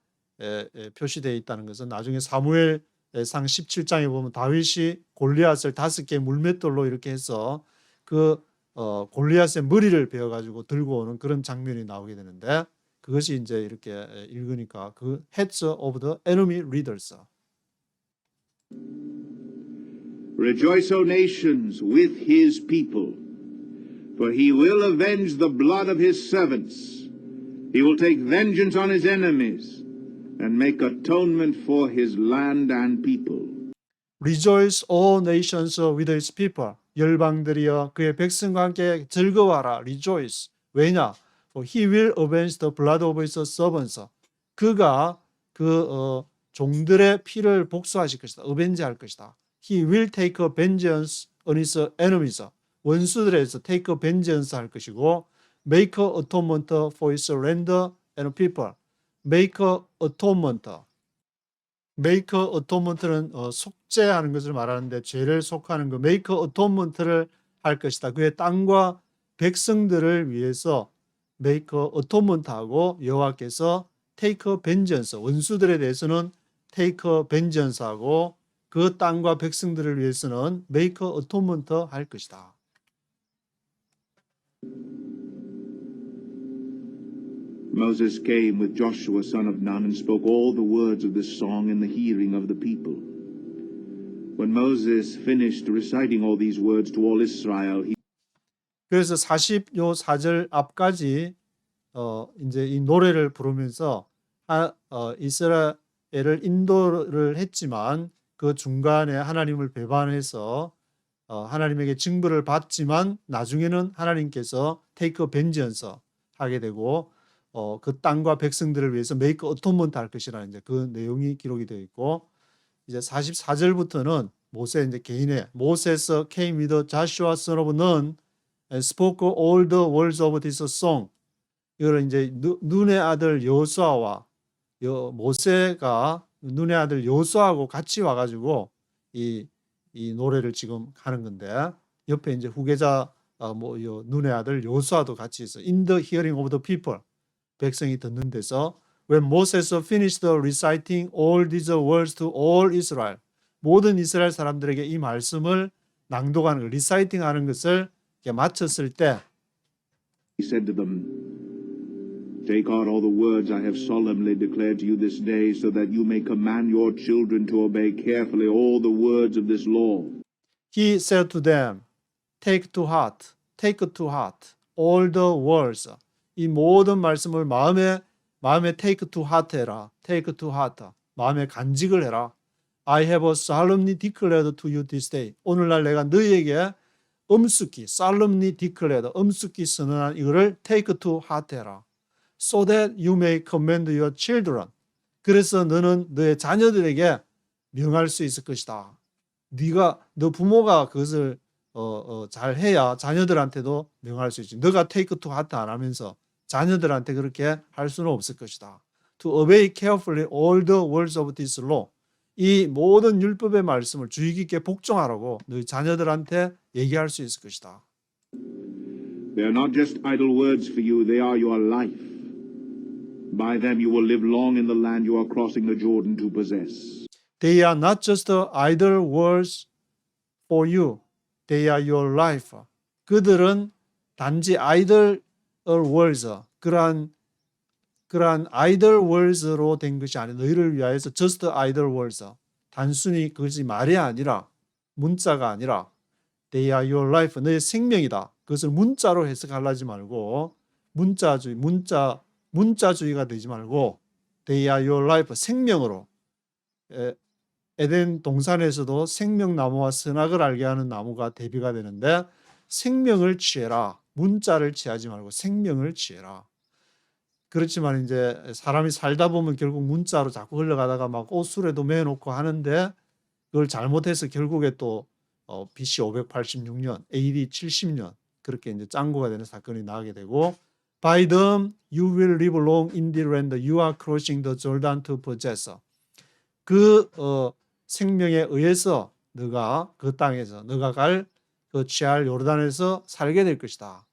표시되어 있다는 것은 나중에 사무엘상 17장에 보면 다윗이 골리앗을 5개의 물맷돌로 이렇게 해서 그 골리앗의 머리를 베어가지고 들고 오는 그런 장면이 나오게 되는데 그것이 이제 이렇게 읽으니까 그 heads of the enemy leaders. Rejoice, O nations, with his people, for he will avenge the blood of his servants. He will take vengeance on his enemies and make atonement for his land and people. Rejoice, all nations with his people. 열방들이여 그의 백성과 함께 즐거워하라. Rejoice. 왜냐? For he will avenge the blood of his servants. 그가 그 종들의 피를 복수하실 것이다. avenge 할 것이다. He will take vengeance on his enemies. 원수들에서 take vengeance 할 것이고 make atonement for his land and people. make atonement. make atonement는 속죄하는 것을 말하는데 죄를 속하는 거 make atonement를 할 것이다. 그의 땅과 백성들을 위해서 make atonement하고 여호와께서 take vengeance 원수들에 대해서는 take vengeance하고 그 땅과 백성들을 위해서는 make atonement 할 것이다. Moses came with Joshua son of Nun and spoke all the words of this song in the hearing of the people. When Moses finished reciting all these words to all Israel, he 그래서 44절 앞까지 이제 이 노래를 부르면서 이스라엘을 인도를 했지만 그 중간에 하나님을 배반해서 하나님에게 징벌을 받지만 나중에는 하나님께서 take vengeance 하게 되고 그 땅과 백성들을 위해서 make atonement 할 것이라는 이제 그 내용이 기록이 되어 있고 이제 44절부터는 모세 이제 개인의 Moses came with Joshua son of Nun and spoke all the words of this song. 이걸 이제 눈의 아들 여호수아와 모세가 눈의 아들 여호수아하고 같이 와가지고 이 노래를 지금 하는 건데 옆에 이제 후계자 눈의 아들 여호수아도 같이 있어. In the hearing of the people. 백성이 듣는 데서 When Moses finished reciting all these words to all Israel. 모든 이스라엘 사람들에게 이 말씀을 낭독하는 것, 리사이팅 하는 것을 마쳤을 때 He said to them, Take out all the words I have solemnly declared to you this day, so that you may command your children to obey carefully all the words of this law. He said to them, take to heart all the words. 이 모든 말씀을 마음에 take to heart 해라. take to heart. 마음에 간직을 해라. I have solemnly declared to you this day. 오늘날 내가 너희에게 solemnly declared, 엄숙히 선언한 이거를 take to heart 해라. So that you may command your children. 그래서 너는 너의 자녀들에게 명할 수 있을 것이다. 너 부모가 그것을 잘 해야 자녀들한테도 명할 수 있지. 너가 take to heart 안 하면서 자녀들한테 그렇게 할 수는 없을 것이다. To obey carefully all the words of this law. 이 모든 율법의 말씀을 주의 깊게 복종하라고 너희 자녀들한테 얘기할 수 있을 것이다. They are not just idle words for you, they are your life. By them you will live long in the land you are crossing the Jordan to possess. They are not just idle words for you. They are your life. 그들은 단지 idle words, 그러한 idle words로 된 것이 아니라 너희를 위하여서 just idle words. 단순히 그것이 말이 아니라 문자가 아니라 they are your life. 너의 생명이다. 그것을 문자로 해석하려지 말고 문자주의가 되지 말고 they are your life. 생명으로. 에덴 동산에서도 생명나무와 선악을 알게 하는 나무가 대비가 되는데 생명을 취해라. 문자를 취하지 말고 생명을 취해라. 그렇지만 이제 사람이 살다 보면 결국 문자로 자꾸 흘러가다가 막 옷술에도 매놓고 하는데 그걸 잘못해서 결국에 또 BC 586년, AD 70년 그렇게 이제 짱구가 되는 사건이 나게 되고 By them you will live long in the land you are crossing the Jordan to possess. 그 생명에 의해서 너가 그 땅에서 너가 취할 요르단에서 살게 될 것이다.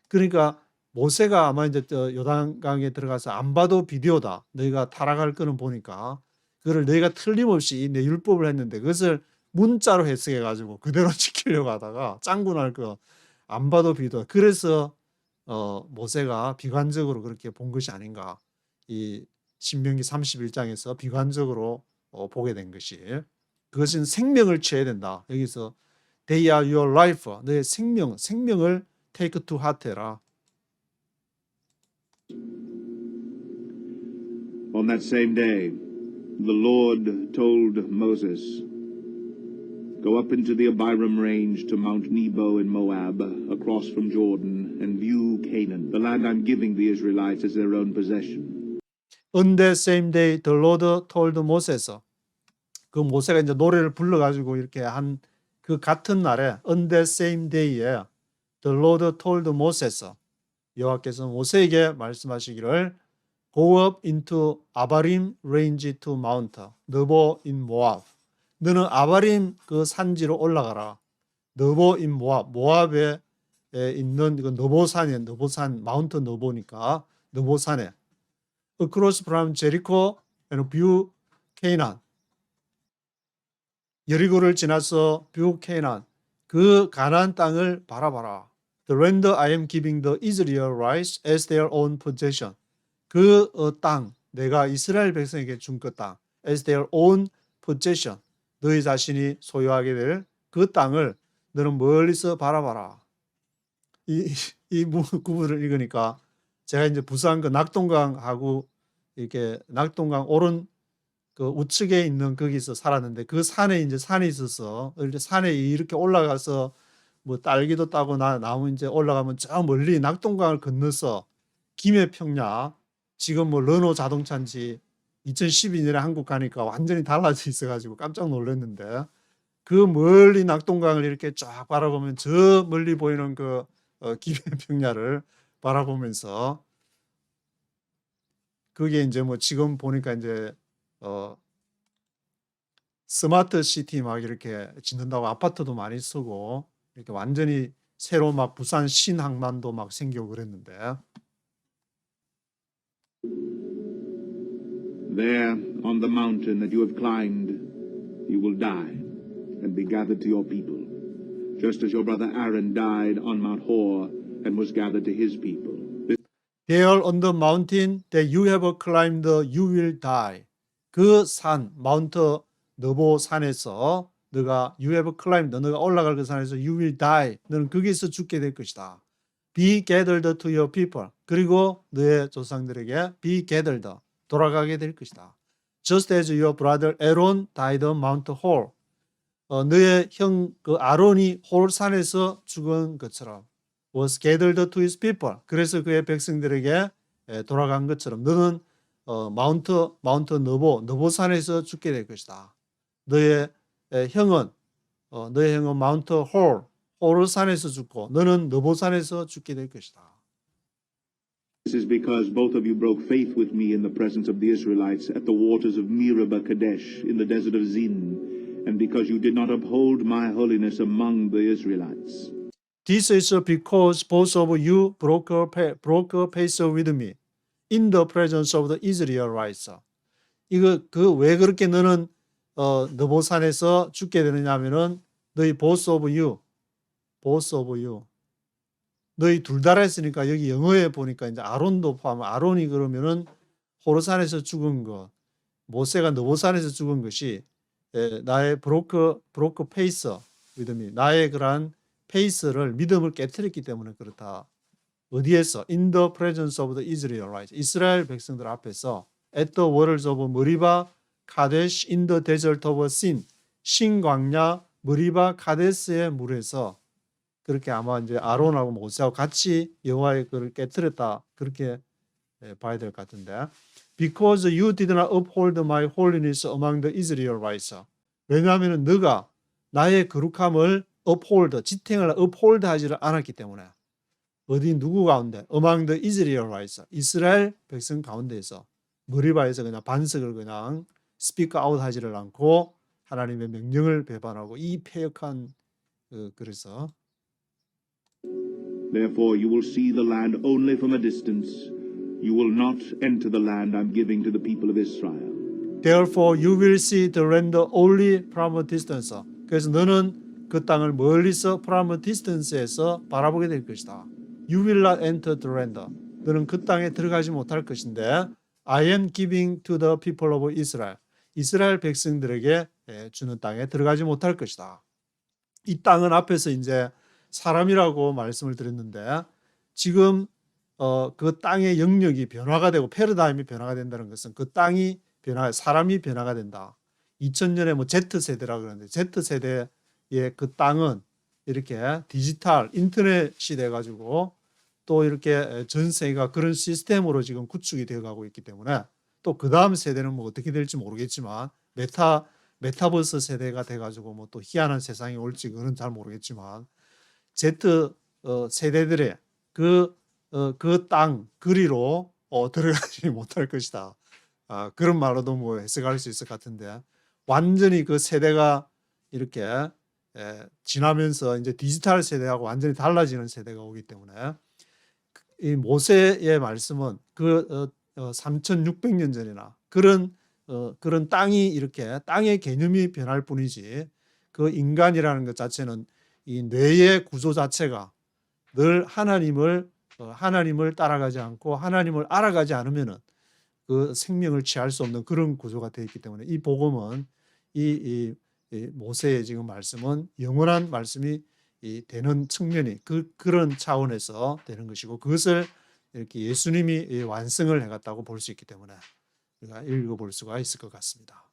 그러니까 모세가 아마 이제 요단강에 들어가서 안 봐도 비디오다. 너희가 타락할 거는 보니까 그걸 너희가 틀림없이 내 율법을 했는데 그것을 문자로 해석해 가지고 그대로 지키려고 하다가 짱구 날 거 안 봐도 비디오. 그래서 모세가 비관적으로 그렇게 본 것이 아닌가. 이 신명기 31장에서 비관적으로 보게 된 것이 그것은 생명을 취해야 된다. 여기서 They are your life. 너의 생명을 take to heart 해라. On that same day, the Lord told Moses, Go up into the Abiram range to Mount Nebo in Moab, across from Jordan, and view Canaan, the land I'm giving the Israelites as their own possession. On that same day, the Lord told Moses. 그 모세가 이제 노래를 불러가지고 이렇게 한 그 같은 날에 on that same day에 the Lord told Moses. 여호와께서 모세에게 말씀하시기를 Go up into Abarim range to Mount Nebo in Moab. 너는 아바림 그 산지로 올라가라. 너보 인 모압에 있는 그 너보산에 너보산 마운트 너보니까 너보산에 Across from Jericho and view Canaan. 여리고를 지나서 view Canaan. 그 가나안 땅을 바라봐라. The land I am giving the Israelites as their own possession. 그 땅 내가 이스라엘 백성에게 준 그 땅 as their own possession. 너희 자신이 소유하게 될 그 땅을 너는 멀리서 바라봐라. 이 구문을 읽으니까 제가 이제 부산 그 낙동강하고 이렇게 낙동강 오른 그 우측에 있는 거기서 살았는데 그 산에 이제 산이 있어서 이제 산에 이렇게 올라가서 뭐 딸기도 따고 나무 이제 올라가면 저 멀리 낙동강을 건너서 김해 평야 지금 뭐 르노 자동차인지 2012년에 한국 가니까 완전히 달라져 있어가지고 깜짝 놀랐는데 그 멀리 낙동강을 이렇게 쫙 바라보면 저 멀리 보이는 그 김해 평야를 바라보면서 그게 이제 뭐 지금 보니까 이제 스마트 시티 막 이렇게 짓는다고 아파트도 많이 쓰고 이렇게 완전히 새로 막 부산 신항만도 막 생기고 그랬는데 There, on the mountain that you have climbed, you will die and be gathered to your people, just as your brother Aaron died on Mount Hor and was gathered to his people. There on the mountain that you have climbed, you will die. 그 산, 마운트 너보 산에서 너가 you have climbed, 너가 올라갈 그 산에서 you will die. 너는 거기서 죽게 될 것이다. Be gathered to your people. 그리고 너의 조상들에게 be gathered, 돌아가게 될 것이다. Just as your brother Aaron died on Mount Hor. 너의 형 그 아론이 홀 산에서 죽은 것처럼 was gathered to his people. 그래서 그의 백성들에게 돌아간 것처럼 너는 마운트 너보 산에서 죽게 될 것이다. 너의 형은 마운트 홀 산에서 죽고 너는 너보 산에서 죽게 될 것이다. This is because both of you broke faith with me in the presence of the Israelites at the waters of Meribah Kadesh in the desert of Zin, and because you did not uphold my holiness among the Israelites. This is because both of you broke faith with me in the presence of the Israelites. 이거 그 왜 그렇게 너는 너보산에서 죽게 되느냐면은 너희 both of you 너희 둘 다라 했으니까 여기 영어에 보니까 이제 아론도 포함 아론이 그러면은 호르산에서 죽은 것 모세가 너보산에서 죽은 것이 나의 브로크 페이스 믿음이 나의 그러한 페이스를 믿음을 깨뜨렸기 때문에 그렇다. 어디에서? In the presence of the Israelites. 이스라엘 백성들 앞에서 at the waters of 머리바 카데시 in the desert of Sin. 신광야 머리바 카데스의 물에서 그렇게 아마 이제 아론하고 모세하고 같이 여호와의 그를 깨뜨렸다. 그렇게 봐야 될 것 같은데. Because you did not uphold my holiness among the Israelites. 왜냐하면 너가 나의 거룩함을 uphold, 지탱을 uphold 하지를 않았기 때문에. 어디 누구 가운데? Among the Israelites. 이스라엘 백성 가운데에서 머리바에서 그냥 반석을 그냥 speak out 하지를 않고 하나님의 명령을 배반하고 이 패역한 그래서 Therefore you will see the land only from a distance. You will not enter the land I'm giving to the people of Israel. Therefore you will see the land only from a distance. 그래서 너는 그 땅을 멀리서 from a distance에서 바라보게 될 것이다. You will not enter the land. 너는 그 땅에 들어가지 못할 것인데 I am giving to the people of Israel. 이스라엘 백성들에게 주는 땅에 들어가지 못할 것이다. 이 땅은 앞에서 이제 사람이라고 말씀을 드렸는데 지금 그 땅의 영역이 변화가 되고 패러다임이 변화가 된다는 것은 그 땅이 사람이 변화가 된다. 2000년에 뭐 Z세대라고 그러는데 Z세대의 그 땅은 이렇게 디지털 인터넷이 돼가지고 또 이렇게 전 세계가 그런 시스템으로 지금 구축이 되어가고 있기 때문에 또 그 다음 세대는 뭐 어떻게 될지 모르겠지만 메타버스 세대가 돼가지고 뭐 또 희한한 세상이 올지 그건 잘 모르겠지만 Z 세대들의 그 땅 그리로 들어가지 못할 것이다. 그런 말로도 뭐 해석할 수 있을 것 같은데 완전히 그 세대가 이렇게 지나면서 이제 디지털 세대하고 완전히 달라지는 세대가 오기 때문에 이 모세의 말씀은 그 3,600년 전이나 그런 땅이 이렇게 땅의 개념이 변할 뿐이지 그 인간이라는 것 자체는 이 뇌의 구조 자체가 늘 하나님을 따라가지 않고 하나님을 알아가지 않으면은 그 생명을 취할 수 없는 그런 구조가 되어 있기 때문에 이 복음은 이 모세의 지금 말씀은 영원한 말씀이 되는 측면이 그런 차원에서 되는 것이고 그것을 이렇게 예수님이 완성을 해갔다고 볼 수 있기 때문에 우리가 읽어볼 수가 있을 것 같습니다.